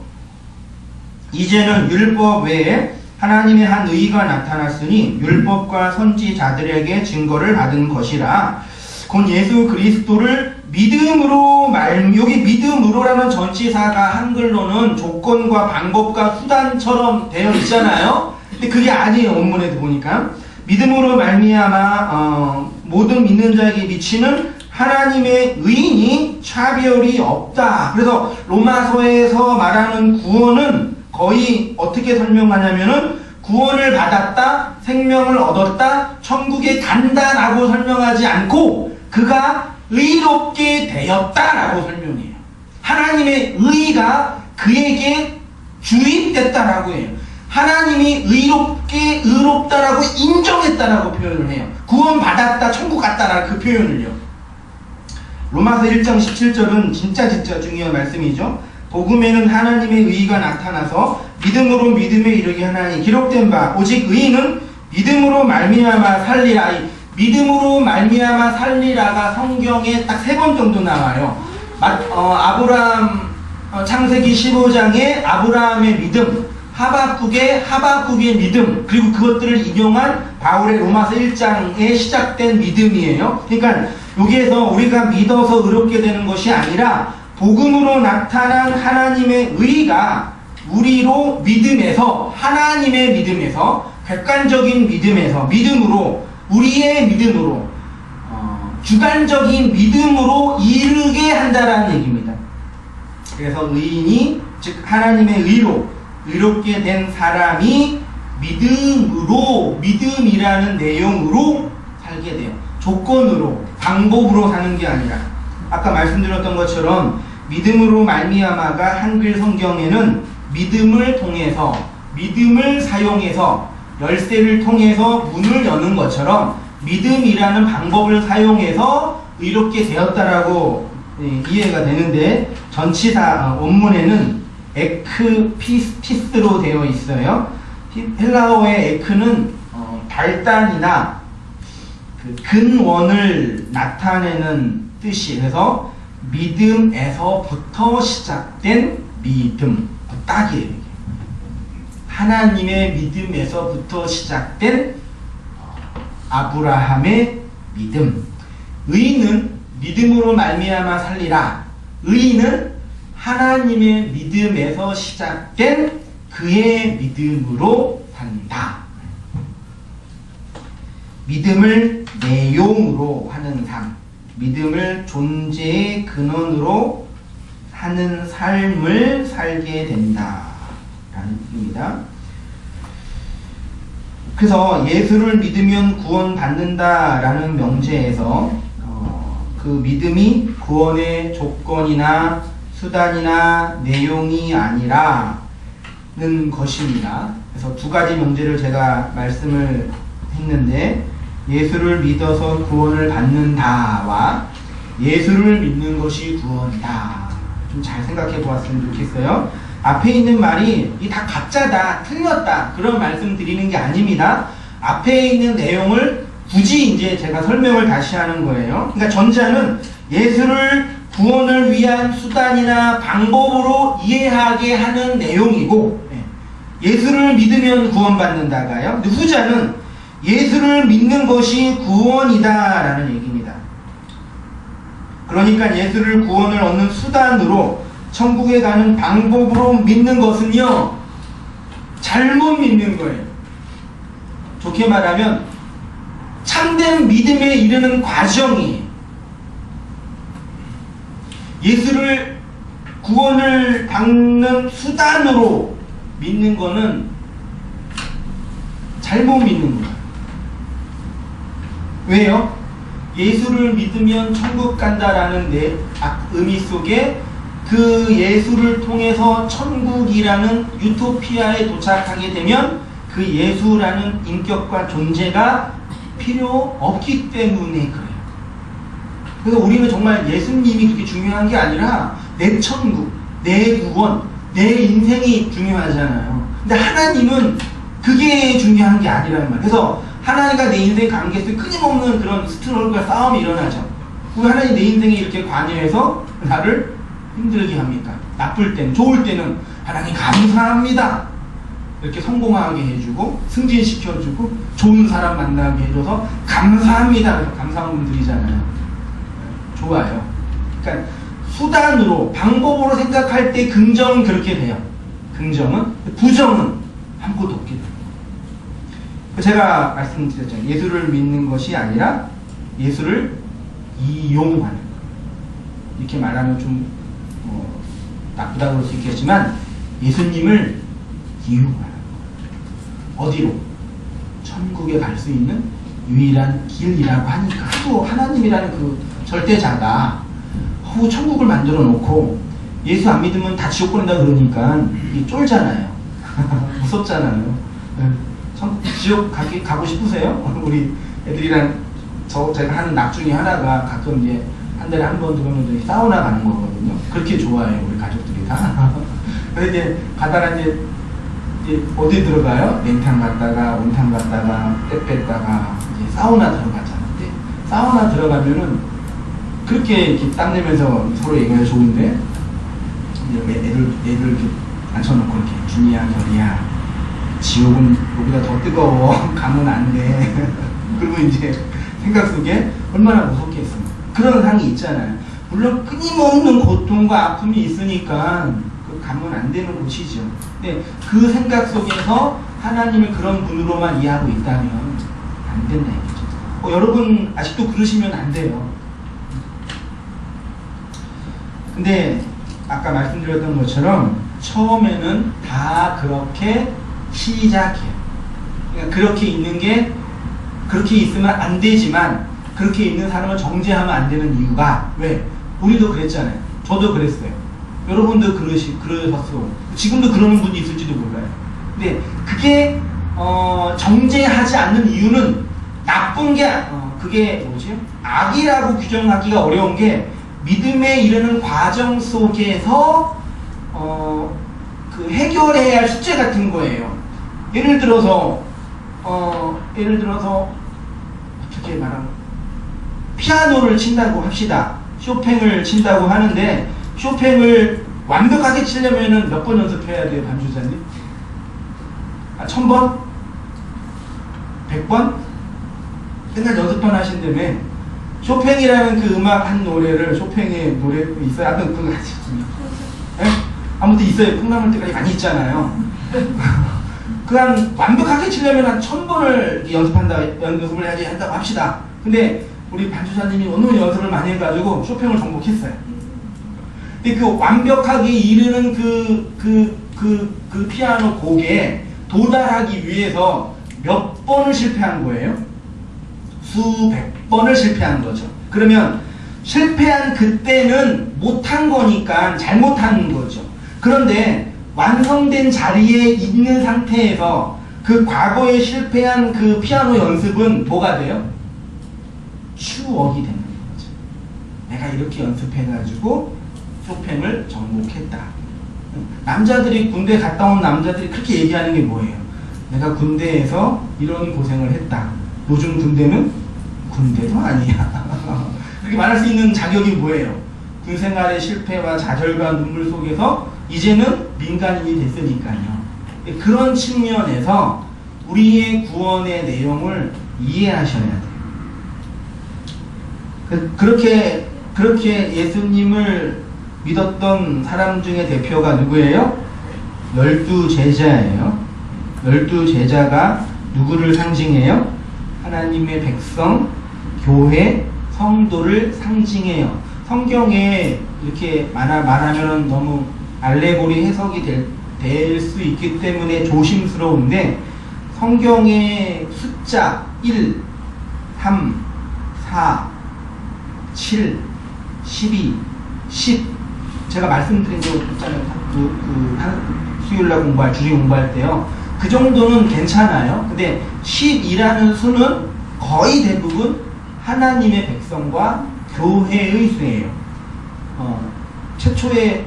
이제는 율법 외에 하나님의 한 의가 나타났으니 율법과 선지자들에게 증거를 받은 것이라. 곧 예수 그리스도를 믿음으로 여기 믿음으로라는 전치사가 한글로는 조건과 방법과 수단처럼 되어 있잖아요. 근데 그게 아니에요. 원문에도 보니까 믿음으로 말미암아 모든 믿는 자에게 미치는 하나님의 의인이 차별이 없다. 그래서 로마서에서 말하는 구원은 거의 어떻게 설명하냐면은 구원을 받았다, 생명을 얻었다, 천국에 간다라고 설명하지 않고 그가 의롭게 되었다라고 설명해요. 하나님의 의가 그에게 주입됐다라고 해요. 하나님이 의롭다라고 인정했다라고 표현을 해요. 구원받았다, 천국 갔다라는 그 표현을요. 로마서 1장 17절은 진짜 중요한 말씀이죠. 복음에는 하나님의 의가 나타나서 믿음으로 믿음에 이르게 하나니 기록된 바 오직 의인은 믿음으로 말미암아 살리라. 믿음으로 말미암아 살리라가 성경에 딱 3번 정도 나와요. 아브라함 창세기 15장에 아브라함의 믿음, 하박국의 믿음, 그리고 그것들을 인용한 바울의 로마서 1장에 시작된 믿음이에요. 그러니까 여기에서 우리가 믿어서 의롭게 되는 것이 아니라 복음으로 나타난 하나님의 의가 우리로 믿음에서, 하나님의 믿음에서, 객관적인 믿음으로, 우리의 믿음으로, 주관적인 믿음으로 이르게 한다라는 얘기입니다. 그래서 의인이, 즉 하나님의 의로 의롭게 된 사람이 믿음이라는 내용으로 살게 돼요. 조건으로, 방법으로 사는 게 아니라. 아까 말씀드렸던 것처럼 믿음으로 말미암아가 한글 성경에는 믿음을 통해서, 믿음을 사용해서, 열쇠를 통해서 문을 여는 것처럼 믿음이라는 방법을 사용해서 의롭게 되었다라고 이해가 되는데 전치사 원문에는 에크피스로 되어 있어요. 헬라어의 에크는 발단이나 그 근원을 나타내는 뜻이, 그래서 믿음에서부터 시작된 믿음, 딱이에요. 하나님의 믿음에서부터 시작된 아브라함의 믿음. 의인은 믿음으로 말미암아 살리라. 의인은 하나님의 믿음에서 시작된 그의 믿음으로 산다. 믿음을 내용으로 하는 삶, 믿음을 존재의 근원으로 하는 삶을 살게 된다 라는 뜻입니다. 그래서 예수를 믿으면 구원받는다 라는 명제에서 그 믿음이 구원의 조건이나 수단이나 내용이 아니라는 것입니다. 그래서 두 가지 명제를 제가 말씀을 했는데, 예수를 믿어서 구원을 받는다와 예수를 믿는 것이 구원이다. 좀 잘 생각해 보았으면 좋겠어요. 앞에 있는 말이 이 다 가짜다, 틀렸다, 그런 말씀 드리는 게 아닙니다. 앞에 있는 내용을 굳이 이제 제가 설명을 다시 하는 거예요. 그러니까 전자는 예수를 구원을 위한 수단이나 방법으로 이해하게 하는 내용이고, 예수를 믿으면 구원받는다가요. 근데 후자는 예수를 믿는 것이 구원이다 라는 얘기입니다. 그러니까 예수를 구원을 얻는 수단으로, 천국에 가는 방법으로 믿는 것은요, 잘못 믿는 거예요. 좋게 말하면 참된 믿음에 이르는 과정이, 예수를 구원을 받는 수단으로 믿는 거는 잘못 믿는 거예요. 왜요? 예수를 믿으면 천국 간다라는 의미 속에 그 예수를 통해서 천국이라는 유토피아에 도착하게 되면 그 예수라는 인격과 존재가 필요 없기 때문에 그래요. 그래서 우리는 정말 예수님이 그렇게 중요한 게 아니라 내 천국, 내 구원, 내 인생이 중요하잖아요. 근데 하나님은 그게 중요한 게 아니라는 말이에요. 그래서 하나님과 내 인생 관계에서 끊임없는 그런 스트롤과 싸움이 일어나죠. 왜 하나님 내 인생에 이렇게 관여해서 나를 힘들게 합니까? 나쁠 때는, 좋을 때는 하나님 감사합니다, 이렇게 성공하게 해주고 승진시켜주고 좋은 사람 만나게 해줘서 감사합니다, 그래서 감사함 드리잖아요. 좋아요. 그러니까 수단으로, 방법으로 생각할 때 긍정은 그렇게 돼요. 긍정은. 부정은 아무것도 없게 돼요. 제가 말씀드렸잖아요. 예수를 믿는 것이 아니라 예수를 이용하는 것. 이렇게 말하면 좀 나쁘다고 볼 수 있겠지만, 예수님을 이용하는 것. 어디로? 천국에 갈 수 있는 유일한 길이라고 하니까, 또 하나님이라는 그 절대자가 천국을 만들어 놓고 예수 안 믿으면 다 지옥 보낸다 그러니까 이게 쫄잖아요. 무섭잖아요. 지옥 가고 싶으세요? 우리 애들이랑 제가 하는 낙 중에 하나가 가끔 이제 한 달에 한 번, 두 번 사우나 가는 거거든요. 그렇게 좋아해요, 우리 가족들이 다. 그래서 이제 가다가 이제 어디 들어가요? 냉탕 갔다가 온탕 갔다가 때 뺐다가 이제 사우나 들어가잖아요. 근데 사우나 들어가면은 그렇게 이렇게 땀 내면서 서로 얘기가 좋은데, 애들 이렇게 앉혀놓고 이렇게 준이야, 결이야, 지옥은 여기가 더 뜨거워, 가면 안 돼. 그러면 이제 생각 속에 얼마나 무섭겠습니까? 그런 상이 있잖아요. 물론 끊임없는 고통과 아픔이 있으니까 가면 안 되는 곳이죠. 근데 그 생각 속에서 하나님을 그런 분으로만 이해하고 있다면 안 된다 얘기죠. 여러분 아직도 그러시면 안 돼요. 근데 아까 말씀드렸던 것처럼 처음에는 다 그렇게 시작해요. 그러니까 그렇게 있는 게, 그렇게 있으면 안 되지만 그렇게 있는 사람을 정죄하면 안 되는 이유가, 왜? 우리도 그랬잖아요. 저도 그랬어요. 여러분도 그러셨어. 지금도 그러는 분이 있을지도 몰라요. 근데 그게 정죄하지 않는 이유는 나쁜 게, 그게 뭐지? 악이라고 규정하기가 어려운 게, 믿음에 이르는 과정 속에서 그 해결해야 할 숙제 같은 거예요. 예를 들어서 어떻게 말하면 피아노를 친다고 합시다. 쇼팽을 친다고 하는데 쇼팽을 완벽하게 치려면은 몇 번 연습해야 돼요, 반주자님? 1000번? 100번? 맨날 연습만 하신다며. 쇼팽이라는 그 음악 한 노래를, 쇼팽의 노래 있어요? 아까 그거 하셨습니다. 네? 아무튼 있어요. 콩나물 때까지 많이 있잖아요. 완벽하게 치려면 한 1000번을 연습을 해야지 한다고 합시다. 근데 우리 반주사님이 오늘 연습을 많이 해가지고 쇼팽을 정복했어요. 근데 그 완벽하게 이르는 그 피아노 곡에 도달하기 위해서 몇 번을 실패한 거예요? 수백 번을 실패한 거죠. 그러면 실패한 그때는 못한 거니까 잘못한 거죠. 그런데 완성된 자리에 있는 상태에서 그 과거에 실패한 그 피아노 연습은 뭐가 돼요? 추억이 되는 거죠. 내가 이렇게 연습해가지고 쇼팽을 정복했다. 남자들이 군대 갔다 온 남자들이 그렇게 얘기하는 게 뭐예요? 내가 군대에서 이런 고생을 했다. 요즘 군대는 군대도 아니야. 그렇게 말할 수 있는 자격이 뭐예요? 군 생활의 실패와 좌절과 눈물 속에서 이제는 민간인이 됐으니까요. 그런 측면에서 우리의 구원의 내용을 이해하셔야 돼요. 그렇게 예수님을 믿었던 사람 중에 대표가 누구예요? 12제자예요. 12제자가 누구를 상징해요? 하나님의 백성, 교회, 성도를 상징해요. 성경에 이렇게 말하면 너무 알레고리 해석이 될 수 있기 때문에 조심스러운데, 성경의 숫자 1, 3, 4, 7, 12, 10 제가 말씀드린 거 있잖아요. 수요일날 주일 공부할 때요. 그 정도는 괜찮아요. 근데 10이라는 수는 거의 대부분 하나님의 백성과 교회의 수예요. 최초의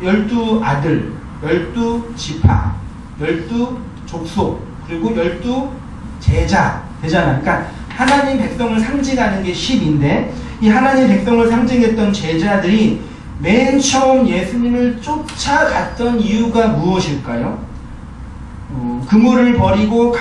12아들, 12지파, 12족속, 그리고 12제자 되잖아요. 그러니까 하나님 백성을 상징하는 게 10인데, 이 하나님 백성을 상징했던 제자들이 맨 처음 예수님을 쫓아갔던 이유가 무엇일까요? 그물을 버리고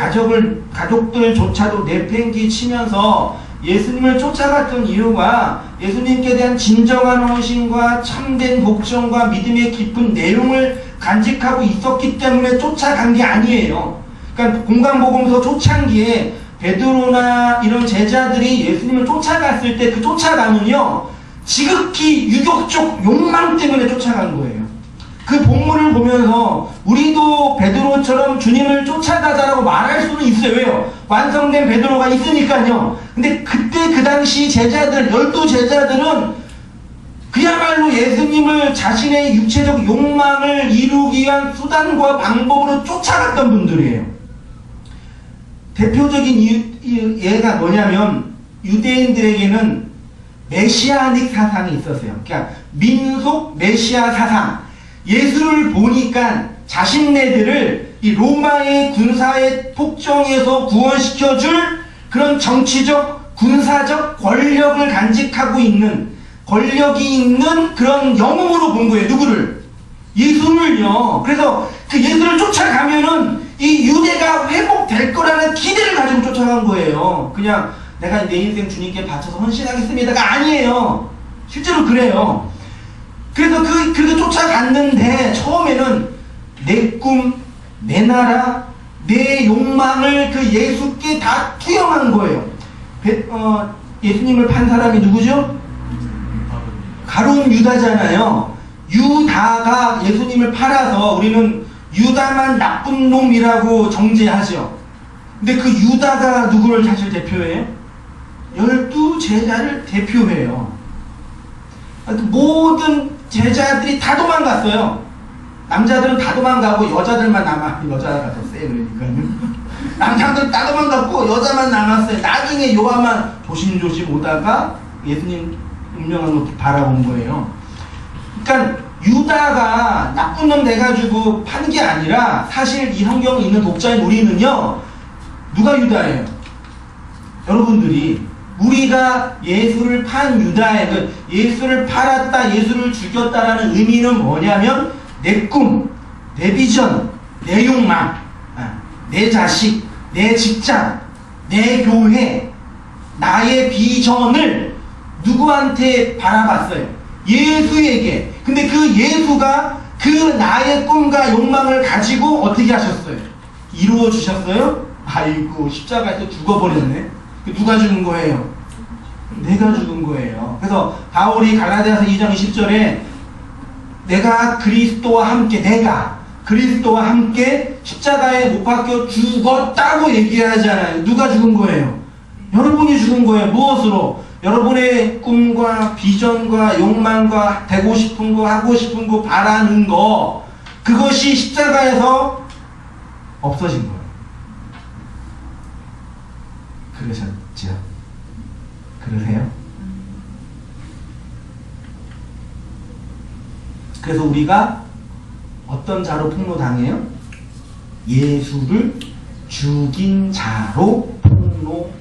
가족들조차도 내팽개치면서 예수님을 쫓아갔던 이유가 예수님께 대한 진정한 헌신과 참된 복종과 믿음의 깊은 내용을 간직하고 있었기 때문에 쫓아간 게 아니에요. 그러니까 공강복음서 초창기에 베드로나 이런 제자들이 예수님을 쫓아갔을 때 그 쫓아가면요, 지극히 유격적 욕망 때문에 쫓아간 거예요. 그 본문을 보면서 우리도 베드로처럼 주님을 쫓아가자라고 말할 수는 있어요. 왜요? 완성된 베드로가 있으니까요. 근데 그때 그 당시 제자들, 12제자들은 그야말로 예수님을 자신의 육체적 욕망을 이루기 위한 수단과 방법으로 쫓아갔던 분들이에요. 대표적인 예가 뭐냐면, 유대인들에게는 메시아닉 사상이 있었어요. 그러니까 민속 메시아 사상. 예수를 보니까 자신네들을 이 로마의 군사의 폭정에서 구원시켜줄 그런 정치적, 군사적 권력을 간직하고 있는, 권력이 있는 그런 영웅으로 본 거예요. 누구를? 예수를요. 그래서 그 예수를 쫓아가면은 이 유대가 회복될 거라는 기대를 가지고 쫓아간 거예요. 그냥 내가 내 인생 주님께 바쳐서 헌신하겠습니다가 아니에요. 실제로 그래요. 그래서 그렇게 쫓아갔는데 처음에는 내 꿈, 내 나라, 내 욕망을 그 예수께 다 투영한 거예요. 예수님을 판 사람이 누구죠? 가룟 유다잖아요. 유다가 예수님을 팔아서 우리는 유다만 나쁜 놈이라고 정죄하죠. 근데 그 유다가 누구를 사실 대표해요? 12제자를 대표해요. 모든 제자들이 다 도망갔어요. 남자들은 다 도망가고 여자들만 여자가 더 세, 그러니까요. 남자들 다 도망갔고 여자만 남았어요. 나중에 요한만 조심조심 오다가 예수님 운명한 걸 바라본 거예요. 그러니까 유다가 나쁜 놈 돼가지고 판 게 아니라 사실 이 성경에 있는 독자인 우리는요, 누가 유다예요? 여러분들이. 우리가 예수를 판 유다예요. 예수를 팔았다, 예수를 죽였다라는 의미는 뭐냐면 내 꿈, 내 비전, 내 욕망, 내 자식, 내 직장, 내 교회, 나의 비전을 누구한테 바라봤어요? 예수에게. 근데 그 예수가 그 나의 꿈과 욕망을 가지고 어떻게 하셨어요? 이루어 주셨어요? 아이고, 십자가에서 죽어버렸네. 누가 죽은 거예요? 내가 죽은 거예요. 그래서 바울이 갈라디아서 2장 20절에 내가 그리스도와 함께, 내가 그리스도와 함께 십자가에 못 박혀 죽었다고 얘기하잖아요. 누가 죽은 거예요? 여러분이 죽은 거예요. 무엇으로? 여러분의 꿈과 비전과 욕망과 되고 싶은 거, 하고 싶은 거, 바라는 거, 그것이 십자가에서 없어진 거예요. 그러셨죠? 그러세요? 그래서 우리가 어떤 자로 폭로당해요? 예수를 죽인 자로 폭로당해요.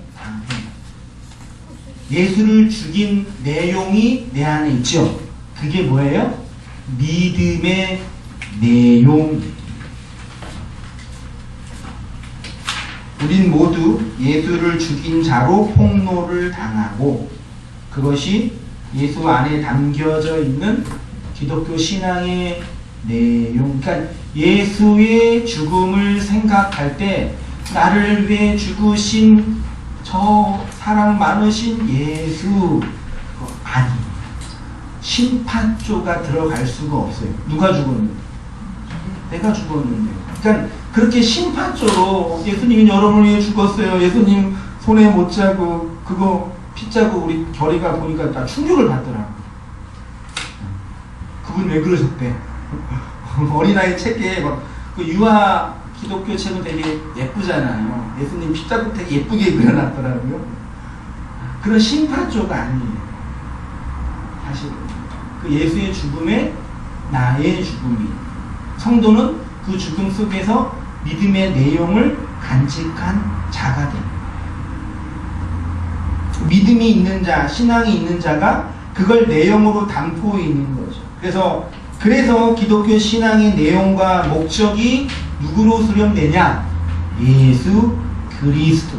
예수를 죽인 내용이 내 안에 있죠? 그게 뭐예요? 믿음의 내용. 우린 모두 예수를 죽인 자로 폭로를 당하고, 그것이 예수 안에 담겨져 있는 기독교 신앙의 내용. 그러니까 예수의 죽음을 생각할 때 나를 위해 죽으신 저 사랑 많으신 예수, 아니, 심판조가 들어갈 수가 없어요. 누가 죽었는데? 내가 죽었는데. 그러니까 그렇게 심판조로 예수님이 여러분을 위해 죽었어요. 예수님 손에 못 자고 그거 피 자고 우리 결의가 보니까 다 충격을 받더라고. 그분 왜 그러셨대? 어린아이 책에 막 그 유아 기독교 책은 되게 예쁘잖아요. 예수님 피 자국 되게 예쁘게 그려놨더라고요. 그런 심판조가 아니에요. 사실 그 예수의 죽음에 나의 죽음이, 성도는 그 죽음 속에서 믿음의 내용을 간직한 자가 됩니다. 믿음이 있는 자, 신앙이 있는 자가 그걸 내용으로 담고 있는 거죠. 그래서 기독교 신앙의 내용과 목적이 누구로 수렴되냐? 예수 그리스도.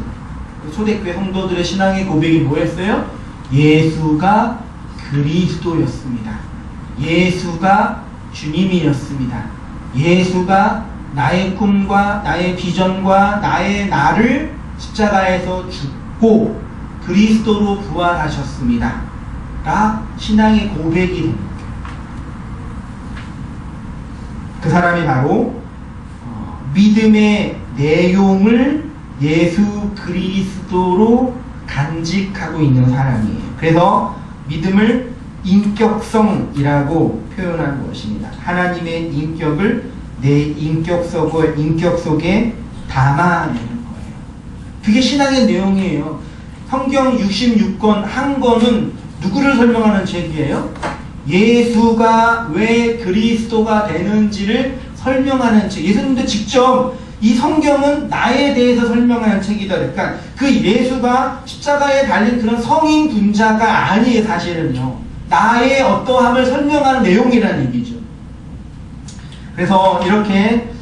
초대교회 성도들의 신앙의 고백이 뭐였어요? 예수가 그리스도였습니다. 예수가 주님이었습니다. 예수가 나의 꿈과 나의 비전과 나의 나를 십자가에서 죽고 그리스도로 부활하셨습니다. 가 신앙의 고백이 됩니다. 그 사람이 바로 믿음의 내용을 예수 그리스도로 간직하고 있는 사람이에요. 그래서 믿음을 인격성이라고 표현한 것입니다. 하나님의 인격을 내 인격 속에 담아내는 거예요. 그게 신앙의 내용이에요. 성경 66권 한 권은 누구를 설명하는 책이에요? 예수가 왜 그리스도가 되는지를 설명하는 책. 예수님도 직접 이 성경은 나에 대해서 설명하는 책이다. 그러니까 그 예수가 십자가에 달린 그런 성인 분자가 아니에요. 사실은요. 나의 어떠함을 설명하는 내용이라는 얘기죠. 그래서 이렇게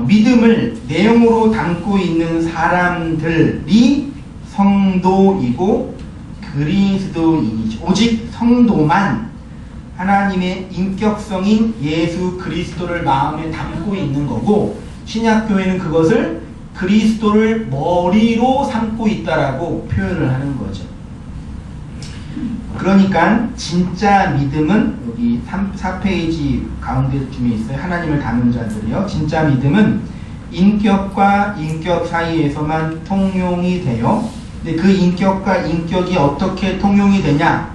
믿음을 내용으로 담고 있는 사람들이 성도이고 그리스도인이죠. 오직 성도만 하나님의 인격성인 예수 그리스도를 마음에 담고 있는 거고, 신약교회는 그것을 그리스도를 머리로 삼고 있다라고 표현을 하는 거죠. 그러니까 진짜 믿음은 여기 4페이지 가운데쯤에 있어요. 하나님을 닮은 자들이요. 진짜 믿음은 인격과 인격 사이에서만 통용이 돼요. 근데 그 인격과 인격이 어떻게 통용이 되냐?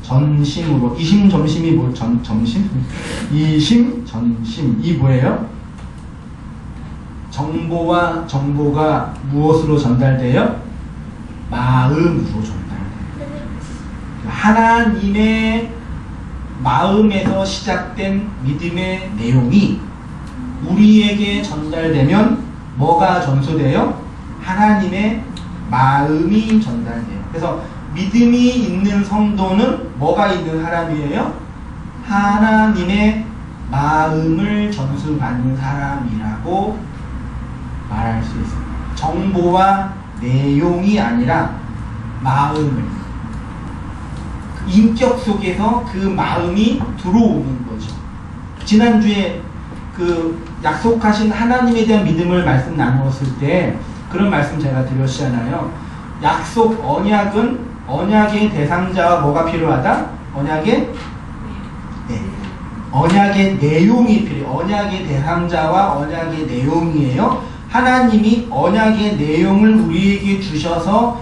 전심으로. 전심이 뭐, 점심? 전심. 이 뭐예요? 정보가 무엇으로 전달돼요? 마음으로 전달돼요. 하나님의 마음에서 시작된 믿음의 내용이 우리에게 전달되면 뭐가 전수돼요? 하나님의 마음이 전달돼요. 그래서 믿음이 있는 성도는 뭐가 있는 사람이에요? 하나님의 마음을 전수받는 사람이라고 말할 수 있습니다. 정보와 내용이 아니라 마음을, 인격 속에서 그 마음이 들어오는 거죠. 지난주에 그 약속하신 하나님에 대한 믿음을 말씀 나누었을 때 그런 말씀 제가 드렸잖아요. 약속, 언약의 대상자와 뭐가 필요하다? 언약의 내용이 필요해요. 언약의 대상자와 언약의 내용이에요. 하나님이 언약의 내용을 우리에게 주셔서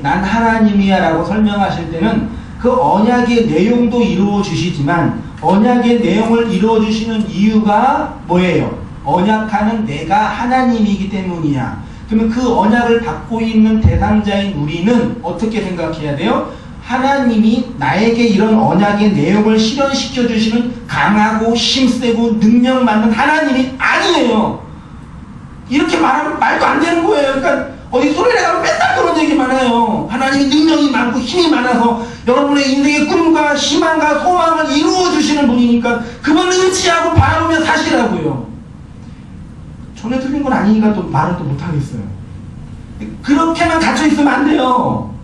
난 하나님이야 라고 설명하실 때는 그 언약의 내용도 이루어 주시지만 언약의 내용을 이루어 주시는 이유가 뭐예요? 언약하는 내가 하나님이기 때문이야. 그러면 그 언약을 받고 있는 대상자인 우리는 어떻게 생각해야 돼요? 하나님이 나에게 이런 언약의 내용을 실현시켜 주시는 강하고 힘세고 능력 많은 하나님이 아니에요. 이렇게 말하면 말도 안 되는 거예요. 그러니까 어디 소리를 가면 맨날 그런 얘기만 해요. 하나님이 능력이 많고 힘이 많아서 여러분의 인생의 꿈과 희망과 소망을 이루어 주시는 분이니까 그분을 의지하고 바라보며 사시라고요. 전에 틀린 건 아니니까 또 말은 또 못하겠어요. 그렇게만 갇혀 있으면 안 돼요.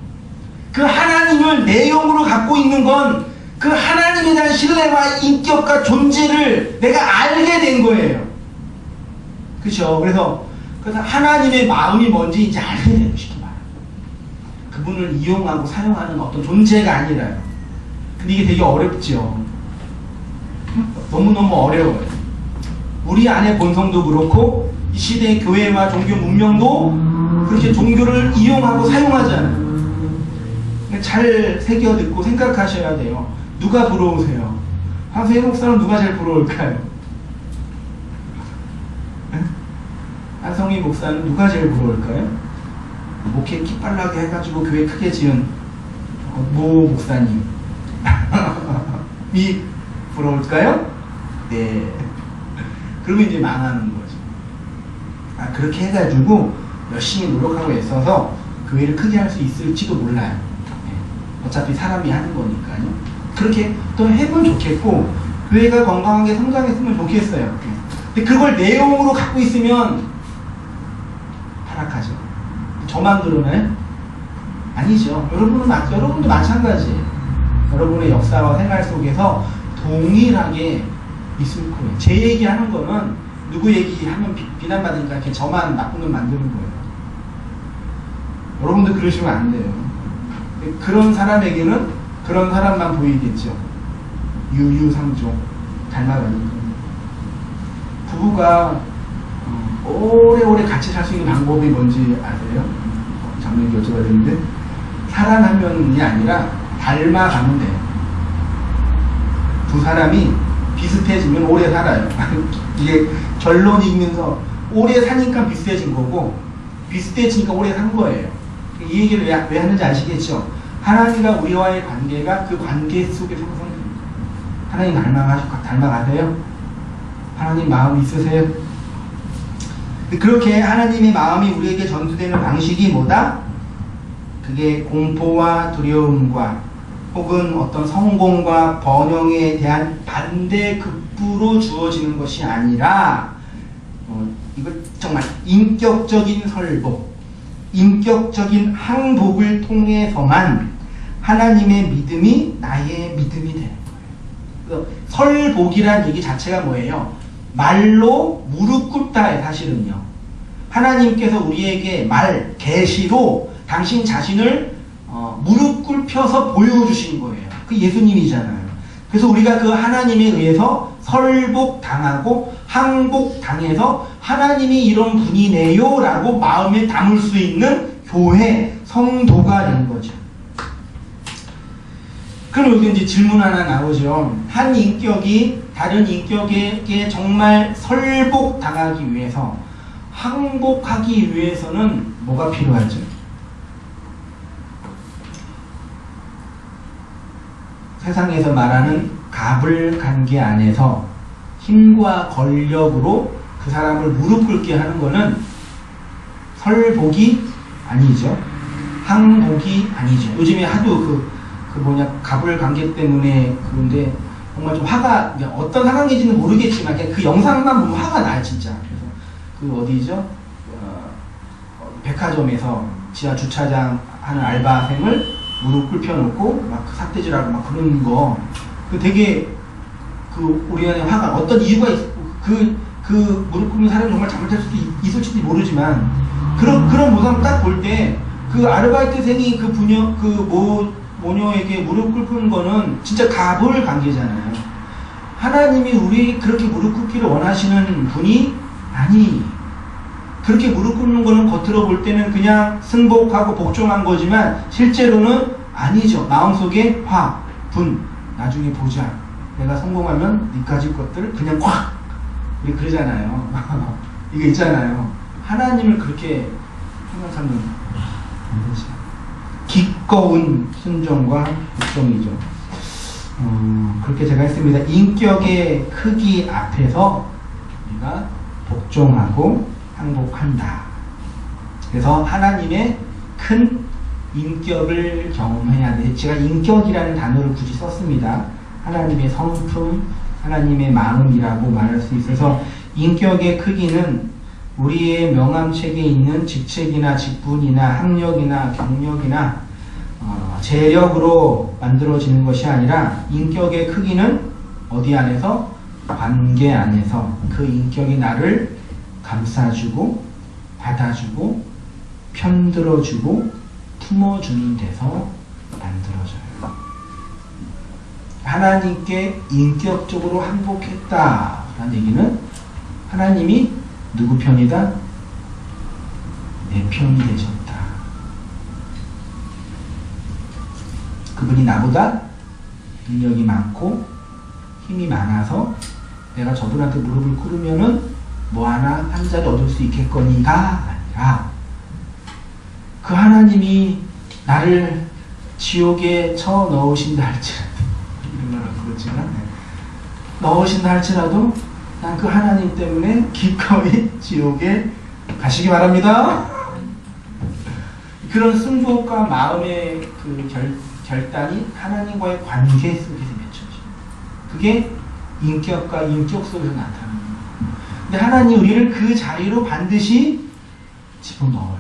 그 하나님을 내용으로 갖고 있는 건 그 하나님에 대한 신뢰와 인격과 존재를 내가 알게 된 거예요. 그렇죠? 그래서 하나님의 마음이 뭔지 이제 알게 되고 싶은 말이에요. 그분을 이용하고 사용하는 어떤 존재가 아니라요. 근데 이게 되게 어렵죠. 너무너무 어려워요. 우리 안에 본성도 그렇고 이 시대의 교회와 종교 문명도 그렇게 종교를 이용하고 사용하잖아요. 잘 새겨 듣고 생각하셔야 돼요. 누가 부러우세요? 황세희 목사는 누가 제일 부러울까요? 한성희 목사는 누가 제일 부러울까요? 목회 키빨라게 해가지고 교회 크게 지은 모 목사님이 부러울까요? 네. 그러면 이제 망하는 거죠. 그렇게 해가지고 열심히 노력하고 애써서 교회를 크게 할 수 있을지도 몰라요. 네. 어차피 사람이 하는 거니까요. 그렇게 또 해보면 좋겠고 교회가 건강하게 성장했으면 좋겠어요. 네. 근데 그걸 내용으로 갖고 있으면 타락하죠. 저만 그러나요? 아니죠. 여러분도 마찬가지예요. 여러분의 역사와 생활 속에서 동일하게 있을 거예요. 제 얘기하는 거는 누구 얘기하면 비난받으니까 이렇게 저만 나쁜 놈 만드는 거예요. 여러분도 그러시면 안 돼요. 그런 사람에게는 그런 사람만 보이겠죠. 유유상종 닮아가는 거예요. 부부가 오래오래 같이 살 수 있는 방법이 뭔지 아세요? 장면이 여쭤봐야 되는데 사랑하면이 아니라 닮아가면 돼요. 두 사람이 비슷해지면 오래 살아요. 이게 결론이면서 오래 사니까 비슷해진 거고 비슷해지니까 오래 산 거예요. 이 얘기를 왜 하는지 아시겠죠? 하나님과 우리와의 관계가 그 관계 속에 형성됩니다. 하나님 닮아가세요? 하나님 마음 있으세요? 그렇게 하나님의 마음이 우리에게 전수되는 방식이 뭐다? 그게 공포와 두려움과 혹은 어떤 성공과 번영에 대한 반대급부로 주어지는 것이 아니라 이거 정말 인격적인 설복, 인격적인 항복을 통해서만 하나님의 믿음이 나의 믿음이 되는 거예요. 설복이란 얘기 자체가 뭐예요? 말로 무릎 꿇다에 사실은요. 하나님께서 우리에게 계시로 당신 자신을 무릎 꿇혀서 보여주신 거예요. 그 예수님이잖아요. 그래서 우리가 그 하나님에 의해서 설복당하고 항복당해서 하나님이 이런 분이네요 라고 마음에 담을 수 있는 교회, 성도가 된 거죠. 그럼 여기 이제 질문 하나 나오죠. 한 인격이 다른 인격에게 정말 설복당하기 위해서, 항복하기 위해서는 뭐가 필요하죠? 세상에서 말하는 갑을 관계 안에서 힘과 권력으로 그 사람을 무릎 꿇게 하는 거는 설복이 아니죠. 항복이 아니죠. 요즘에 하도 갑을 관계 때문에 그런데 정말 좀 화가, 어떤 상황인지는 모르겠지만 그냥 그 영상만 보면 화가 나요, 진짜. 그래서 그 어디죠? 백화점에서 지하 주차장 하는 알바생을 무릎 꿇혀놓고 막 삿대질하고 막 그러는 거, 그 되게 우리 안에 화가 어떤 이유가 그 무릎 꿇는 사람이 정말 잘못할 수도 있을지도 모르지만 그런 모습을 딱 볼 때 그 아르바이트생이 모녀에게 무릎 꿇는 거는 진짜 갑을 관계잖아요. 하나님이 우리 그렇게 무릎 꿇기를 원하시는 분이 아니. 그렇게 무릎 꿇는 거는 겉으로 볼 때는 그냥 승복하고 복종한 거지만 실제로는 아니죠. 마음속에 화, 분, 나중에 보자. 내가 성공하면 네 가질 것들 그냥 콱! 우리 그러잖아요. 이게 있잖아요. 하나님을 그렇게 생각하면 안 되지. 기꺼운 순종과 복종이죠. 그렇게 제가 했습니다. 인격의 크기 앞에서 우리가 복종하고 항복한다. 그래서 하나님의 큰 인격을 경험해야 돼. 제가 인격이라는 단어를 굳이 썼습니다. 하나님의 성품, 하나님의 마음이라고 말할 수 있어서 인격의 크기는 우리의 명함책에 있는 직책이나 직분이나 학력이나 경력이나 재력으로 만들어지는 것이 아니라 인격의 크기는 어디 안에서? 관계 안에서 그 인격이 나를 감싸주고 받아주고 편들어주고 품어주는 데서 만들어져요. 하나님께 인격적으로 항복했다라는 얘기는 하나님이 누구 편이다? 내 편이 되셨다. 그분이 나보다 능력이 많고 힘이 많아서 내가 저분한테 무릎을 꿇으면은 뭐 하나 한 자리 얻을 수 있겠거니가 아니라 그 하나님이 나를 지옥에 쳐 넣으신다 할지라도 이런 말은 그렇지만 넣으신다 할지라도 난 그 하나님 때문에 기꺼이 지옥에 가시기 바랍니다. 그런 승부과 마음의 그 결단이 하나님과의 관계 속에서 맺혀져요. 그게 인격과 인격 속에서 나타나는 거예요. 근데 하나님 우리를 그 자리로 반드시 집어넣어요.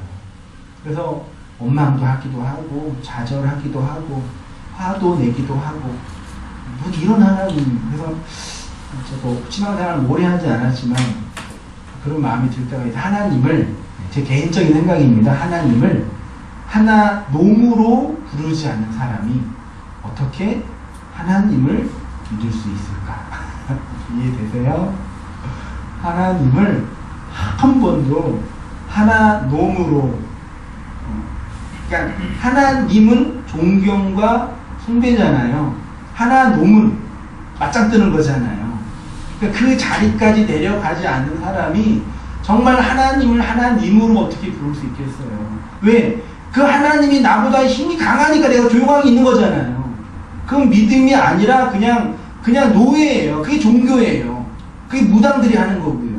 그래서 원망도 하기도 하고 좌절하기도 하고 화도 내기도 하고 뭐 이런 하나님. 그래서 저도 신앙생활을 오래 하지 않았지만 그런 마음이 들 때가 있어요. 하나님을, 제 개인적인 생각입니다. 하나님을 하나 놈으로 부르지 않는 사람이 어떻게 하나님을 믿을 수 있을까? 이해되세요? 하나님을 한 번도 하나 놈으로, 그러니까 하나님은 존경과 숭배잖아요. 하나 놈은 맞짱 뜨는 거잖아요. 그러니까 그 자리까지 내려가지 않는 사람이 정말 하나님을 하나님으로 어떻게 부를 수 있겠어요? 왜? 그 하나님이 나보다 힘이 강하니까 내가 조용하게 있는 거잖아요. 그건 믿음이 아니라 그냥 노예예요. 그게 종교예요. 그게 무당들이 하는 거고요.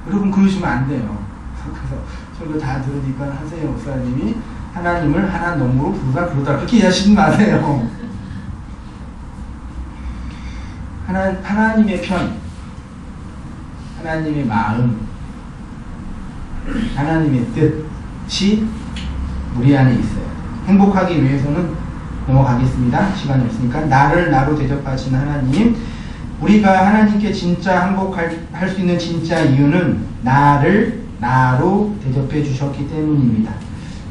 여러분 그러시면 안 돼요. 그래서 저도 다 들으니까 한세영 목사님이 하나님을 하나 놈으로 부르다 그러다 그렇게 이해하시지 마세요. 하나님의 편, 하나님의 마음, 하나님의 뜻이 우리 안에 있어요. 행복하기 위해서는 넘어가겠습니다. 시간이 없으니까. 나를 나로 대접하신 하나님, 우리가 하나님께 진짜 항복할 수 있는 진짜 이유는 나를 나로 대접해 주셨기 때문입니다.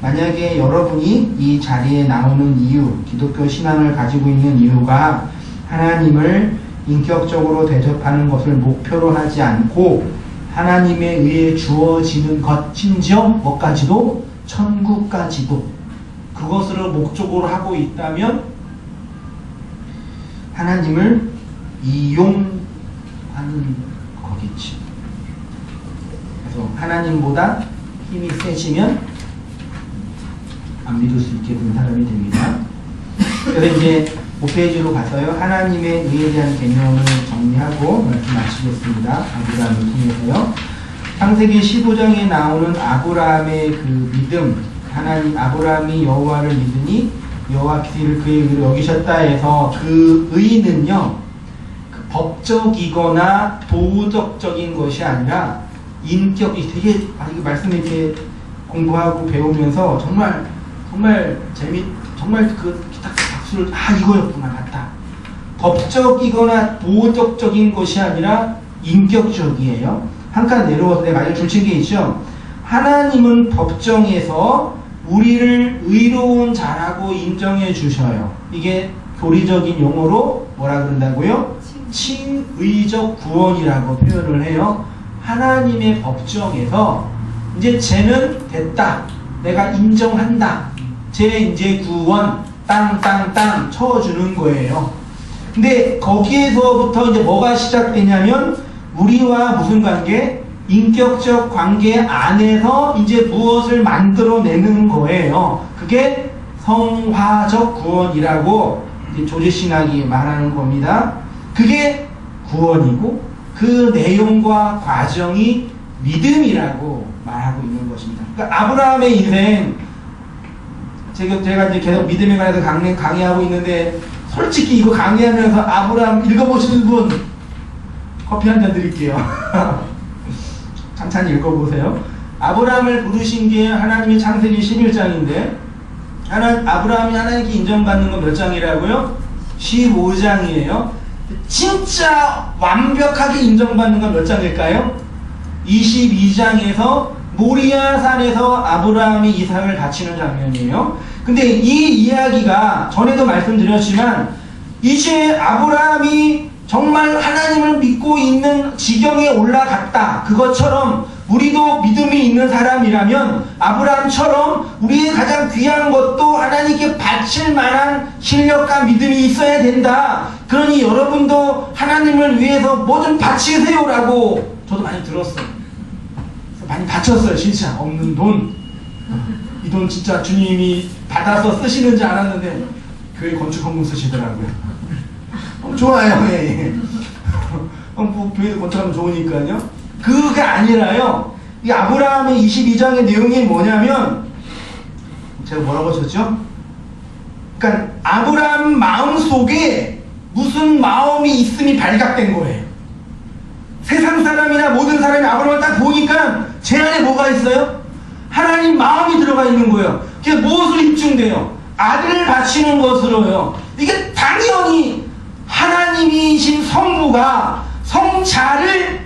만약에 여러분이 이 자리에 나오는 이유, 기독교 신앙을 가지고 있는 이유가 하나님을 인격적으로 대접하는 것을 목표로 하지 않고 하나님에 의해 주어지는 것, 심지어 뭐까지도 천국까지도 그것으로 목적으로 하고 있다면 하나님을 이용하는 거겠지. 그래서 하나님보다 힘이 세지면 안 믿을 수 있게 된 사람이 됩니다. 그래서 이제 5페이지로 가서요. 하나님의 의에 대한 개념을 정리하고 말씀 마치겠습니다. 아브라함을 통해서요. 창세기 15장에 나오는 아브라함의 그 믿음, 하나님 아브라함이 여호와를 믿으니 여호와께서 이를 그의 의로 여기셨다 해서 그 의는요, 그 법적이거나 도덕적인 것이 아니라 인격이 되게 이거 말씀 이렇게 공부하고 배우면서 정말 정말 그 딱 박수를 이거였구나 맞다. 법적이거나 도덕적인 것이 아니라 인격적이에요. 한 칸 내려와서 내가 만약 줄친 게 있죠. 하나님은 법정에서 우리를 의로운 자라고 인정해 주셔요. 이게 교리적인 용어로 뭐라 그런다고요? 칭의적 구원이라고 표현을 해요. 하나님의 법정에서 이제 쟤는 됐다. 내가 인정한다. 쟤 이제 구원 땅땅땅 쳐주는 거예요. 근데 거기에서부터 이제 뭐가 시작되냐면 우리와 무슨 관계? 인격적 관계 안에서 이제 무엇을 만들어내는 거예요. 그게 성화적 구원이라고 이제 조지신학이 말하는 겁니다. 그게 구원이고 그 내용과 과정이 믿음이라고 말하고 있는 것입니다. 그러니까 아브라함의 인생, 제가 이제 계속 믿음에 관해서 강의하고 있는데 솔직히 이거 강의하면서 아브라함 읽어보시는 분 커피 한 잔 드릴게요. 찬찬히 읽어보세요. 아브라함을 부르신 게 하나님의 창세기 11장인데 아브라함이 하나님께 인정받는 건 몇 장이라고요? 15장이에요. 진짜 완벽하게 인정받는 건 몇 장일까요? 22장에서 모리아 산에서 아브라함이 이삭을 바치는 장면이에요. 근데 이 이야기가 전에도 말씀드렸지만 이제 아브라함이 정말 하나님을 믿고 있는 지경에 올라갔다. 그것처럼 우리도 믿음이 있는 사람이라면 아브라함처럼 우리의 가장 귀한 것도 하나님께 바칠 만한 실력과 믿음이 있어야 된다. 그러니 여러분도 하나님을 위해서 뭐 좀 바치세요라고 저도 많이 들었어요. 많이 바쳤어요. 진짜 없는 돈. 이 돈 진짜 주님이 받아서 쓰시는지 알았는데 교회 건축 헌금 쓰시더라고요. 좋아요. 예. 뭐 교회도 건축하면 좋으니까요. 그게 아니라요. 이 아브라함의 22장의 내용이 뭐냐면 제가 뭐라고 하셨죠? 그러니까 아브라함 마음속에 무슨 마음이 있음이 발각된 거예요. 세상 사람이나 모든 사람이 아브라함을 딱 보니까 제 안에 뭐가 있어요? 하나님 마음이 들어가 있는 거예요. 그게 무엇으로 입증돼요? 아들을 바치는 것으로요. 이게 당연히 하나님이신 성부가 성자를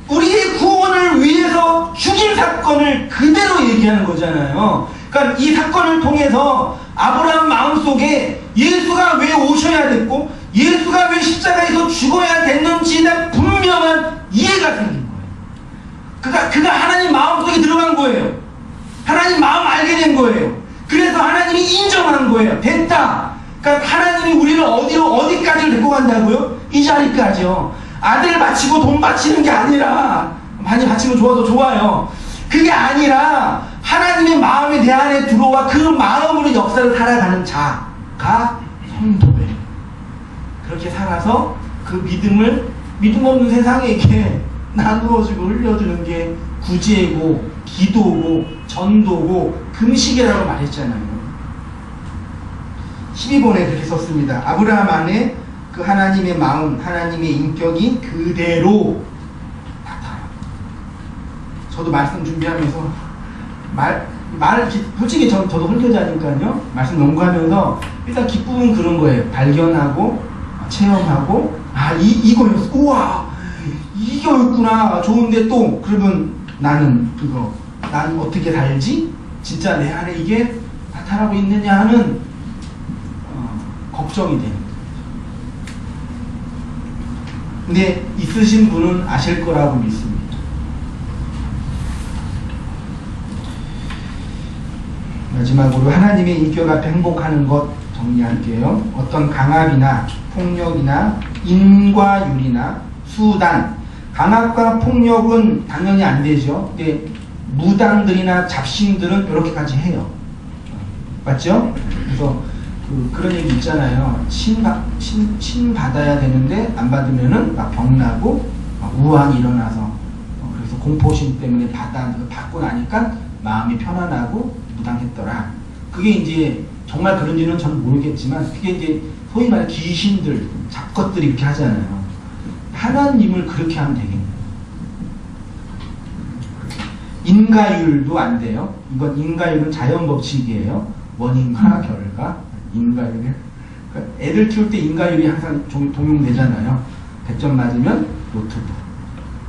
우리의 구원을 위해서 죽일 사건을 그대로 얘기하는 거잖아요. 그러니까 이 사건을 통해서 아브라함 마음속에 예수가 왜 오셔야 됐고 예수가 왜 십자가에서 죽어야 됐는지에 대한 분명한 이해가 생긴 거예요. 그가 하나님 마음속에 들어간 거예요. 하나님 마음 알게 된 거예요. 그래서 하나님이 인정한 거예요. 됐다. 그러니까 하나님이 우리를 어디까지 데리고 간다고요? 이 자리까지요. 아들 바치고 돈 바치는 게 아니라, 많이 바치면 좋아도 좋아요. 그게 아니라 하나님의 마음이 내 안에 들어와 그 마음으로 역사를 살아가는 자가 성도예요. 그렇게 살아서 그 믿음 없는 세상에게 나누어주고 흘려주는 게 구제고 기도고 전도고 금식이라고 말했잖아요. 12번에 그렇게 썼습니다. 아브라함 안에 그 하나님의 마음, 하나님의 인격이 그대로 나타나요. 저도 말씀 준비하면서 솔직히 저도 설교자니까요. 말씀 연구하면서 일단 기쁨은 그런 거예요. 발견하고 체험하고 이거였어. 우와 이거였구나. 좋은데 또 그러면 나는 어떻게 살지? 진짜 내 안에 이게 나타나고 있느냐 하는 걱정이 되는 거죠. 근데 있으신 분은 아실 거라고 믿습니다. 마지막으로 하나님의 인격 앞에 행복하는 것 정리할게요. 어떤 강압이나 폭력이나 인과율이나 수단, 강압과 폭력은 당연히 안 되죠. 근데 무당들이나 잡신들은 이렇게까지 해요. 맞죠? 그래서 그런 얘기 있잖아요. 신 받아야 되는데 안 받으면은 막 병나고 막 우환이 일어나서 그래서 공포심 때문에 받고 나니까 마음이 편안하고 무당했더라. 그게 이제 정말 그런지는 저는 모르겠지만 그게 이제 소위 말해 귀신들, 잡것들이 이렇게 하잖아요. 하나님을 그렇게 하면 되겠네요. 인과율도 안 돼요. 이건 인과율은 자연 법칙이에요. 원인과 결과, 인과율. 그러니까 애들 키울 때 인과율이 항상 동용되잖아요. 100점 맞으면 노트북,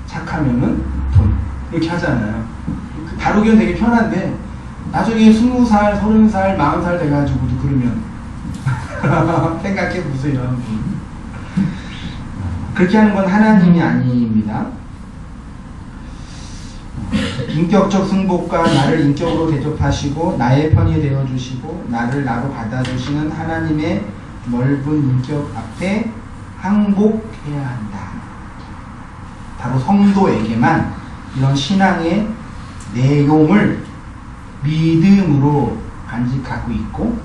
착하면은 돈, 이렇게 하잖아요. 다루기는 되게 편한데 나중에 20살, 30살, 40살 돼가지고도 그러면 생각해 보세요. 그렇게 하는 건 하나님이 아닙니다. 인격적 승복과 나를 인격으로 대접하시고 나의 편이 되어주시고 나를 나로 받아주시는 하나님의 넓은 인격 앞에 항복해야 한다. 바로 성도에게만 이런 신앙의 내용을 믿음으로 간직하고 있고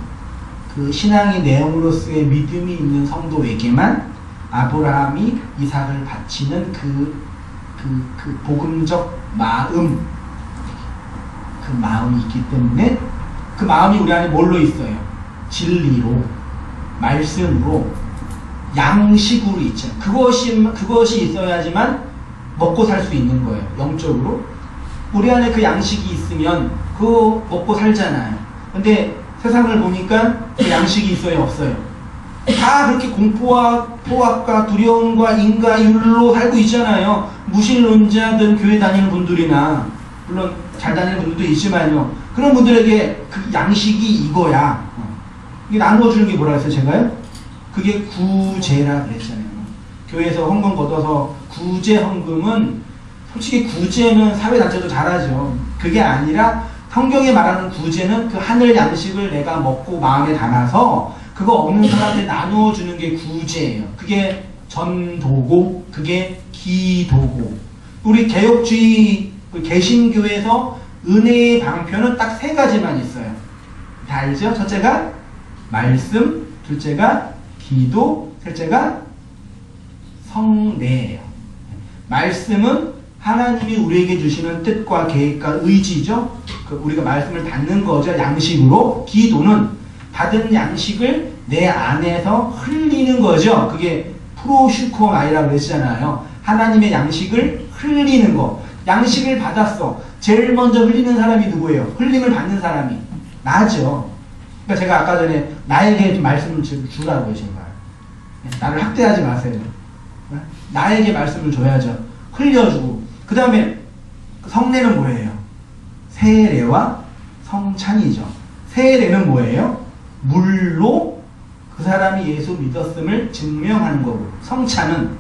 그 신앙의 내용으로서의 믿음이 있는 성도에게만 아브라함이 이삭을 바치는 그 복음적 마음, 그 마음이 있기 때문에 그 마음이 우리 안에 뭘로 있어요? 진리로, 말씀으로, 양식으로 있죠. 그것이 있어야지만 먹고 살 수 있는 거예요. 영적으로. 우리 안에 그 양식이 있으면 그거 먹고 살잖아요. 근데 세상을 보니까 그 양식이 있어요, 없어요? 다 그렇게 공포와 포악과 두려움과 인과율로 살고 있잖아요. 무신론자든 교회 다니는 분들이나 물론 잘 다니는 분들도 있지만요. 그런 분들에게 그 양식이 이거야. 이게 나누어주는 게 뭐라 했어요, 제가요? 그게 구제라 그랬잖아요. 교회에서 헌금 걷어서 구제 헌금은 솔직히 구제는 사회단체도 잘하죠. 그게 아니라 성경에 말하는 구제는 그 하늘 양식을 내가 먹고 마음에 담아서 그거 없는 사람한테 나누어주는 게 구제예요. 그게 전도고 그게 기도고. 우리 개혁주의 개신교에서 은혜의 방편은 딱 3가지만 있어요. 다 알죠? 첫째가 말씀, 둘째가 기도, 셋째가 성례예요. 말씀은 하나님이 우리에게 주시는 뜻과 계획과 의지죠. 우리가 말씀을 받는 거죠. 양식으로. 기도는 받은 양식을 내 안에서 흘리는 거죠. 그게 프로슈코마이라고 그랬잖아요. 하나님의 양식을 흘리는 거. 양식을 받았어. 제일 먼저 흘리는 사람이 누구예요? 흘림을 받는 사람이 나죠. 그러니까 제가 아까 전에 나에게 좀 말씀을 주라고요. 제발. 나를 학대하지 마세요. 나에게 말씀을 줘야죠. 흘려주고. 그 다음에 성례는 뭐예요? 세례와 성찬이죠. 세례는 뭐예요? 물로 그 사람이 예수 믿었음을 증명하는 거고, 성찬은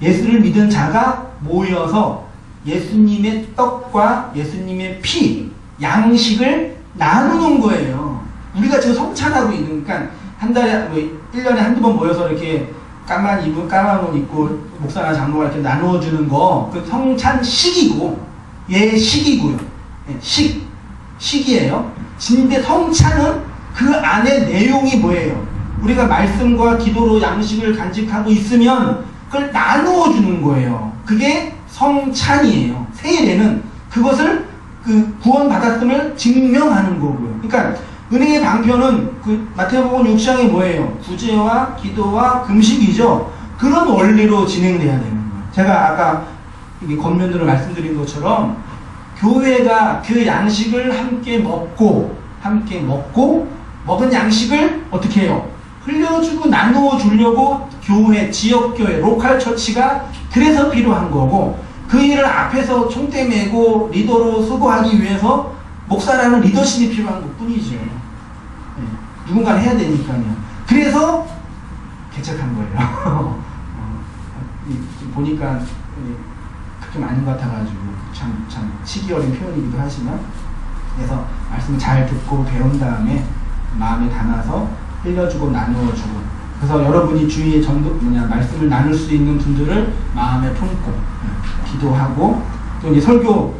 예수를 믿은 자가 모여서 예수님의 떡과 예수님의 피, 양식을 나누는 거예요. 우리가 지금 성찬하고 있는, 그러니까 한 달에, 1년에 한두 번 모여서 이렇게 까만 옷 입고 목사나 장로가 이렇게 나누어주는 거, 그 성찬식이고, 예식이고요. 식이에요. 근데 성찬은 그 안에 내용이 뭐예요? 우리가 말씀과 기도로 양식을 간직하고 있으면 그걸 나누어 주는 거예요. 그게 성찬이에요. 세례는 그것을 그 구원받았음을 증명하는 거고요. 그러니까 은혜의 방편은 그 마태복음 6장이 뭐예요? 구제와 기도와 금식이죠. 그런 원리로 진행돼야 되는 거예요. 제가 아까 겉면으로 말씀드린 것처럼 교회가 그 양식을 함께 먹고 먹은 양식을 어떻게 해요? 흘려주고 나누어 주려고 교회, 지역교회, 로컬 처치가 그래서 필요한 거고, 그 일을 앞에서 총대 메고 리더로 수고하기 위해서 목사라는 리더십이 필요한 것 뿐이죠. 네. 누군가는 해야 되니까요. 그래서 개척한 거예요. 보니까 좀 아닌 것 같아가지고 참 시기 어린 표현이기도 하지만, 그래서 말씀을 잘 듣고 배운 다음에 마음에 담아서 흘려주고 나누어주고, 그래서 여러분이 주위에 말씀을 나눌 수 있는 분들을 마음에 품고 기도하고, 또 이제 설교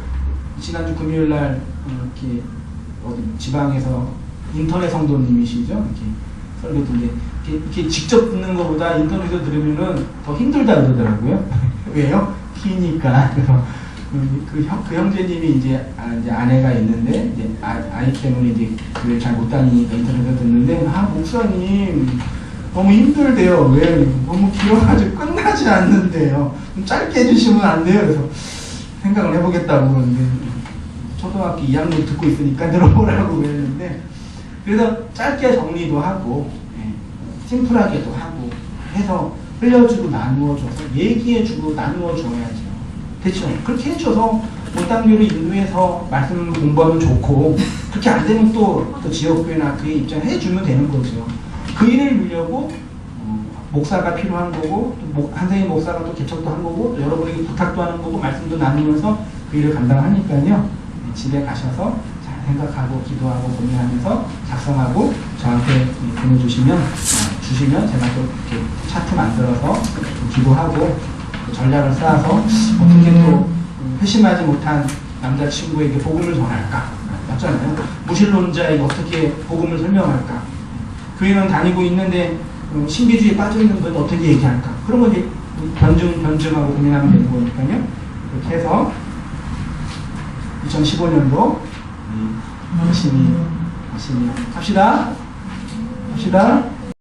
지난주 금요일날 이렇게 어디 지방에서 인터넷 성도님이시죠? 이렇게 설교도 이렇게 직접 듣는 것보다 인터넷에서 들으면은 더 힘들다 그러더라고요. 왜요? 키니까. 그래서 그 형제님이 이제 아내가 있는데 이제 아이 때문에 이제 교회 잘 못 다니니까 인터넷에서 듣는데 목사님 너무 힘들대요. 왜? 너무 길어가지고 끝나지 않는데요. 좀 짧게 해주시면 안 돼요. 그래서 생각을 해보겠다고 그러는데 초등학교 2학년 듣고 있으니까 들어보라고 그랬는데 그래서 짧게 정리도 하고 심플하게도 하고 해서 흘려주고 나누어줘서 얘기해주고 나누어줘야죠. 됐죠? 그렇게 해줘서 못단교를 인도해서 말씀을 공부하면 좋고 그렇게 안 되면 또 지역교회나 그의 입장을 해주면 되는 거죠. 그 일을 위려고 목사가 필요한 거고 또 한세인 목사가 또 개척도 한 거고 또 여러분에게 부탁도 하는 거고 말씀도 나누면서 그 일을 감당하니까요. 집에 가셔서 잘 생각하고 기도하고 고민하면서 작성하고 저한테 보내주시면 제가 또 이렇게 차트 만들어서 기도하고 전략을 쌓아서 어떻게 또 회심하지 못한 남자친구에게 복음을 전할까? 맞잖아요. 무신론자에게 어떻게 복음을 설명할까? 교회는 다니고 있는데 신비주의에 빠져있는 건 어떻게 얘기할까? 그런 거 이제 변증하고 고민하면 되는 거니까요. 그렇게 해서 2015년도 열심히 합시다.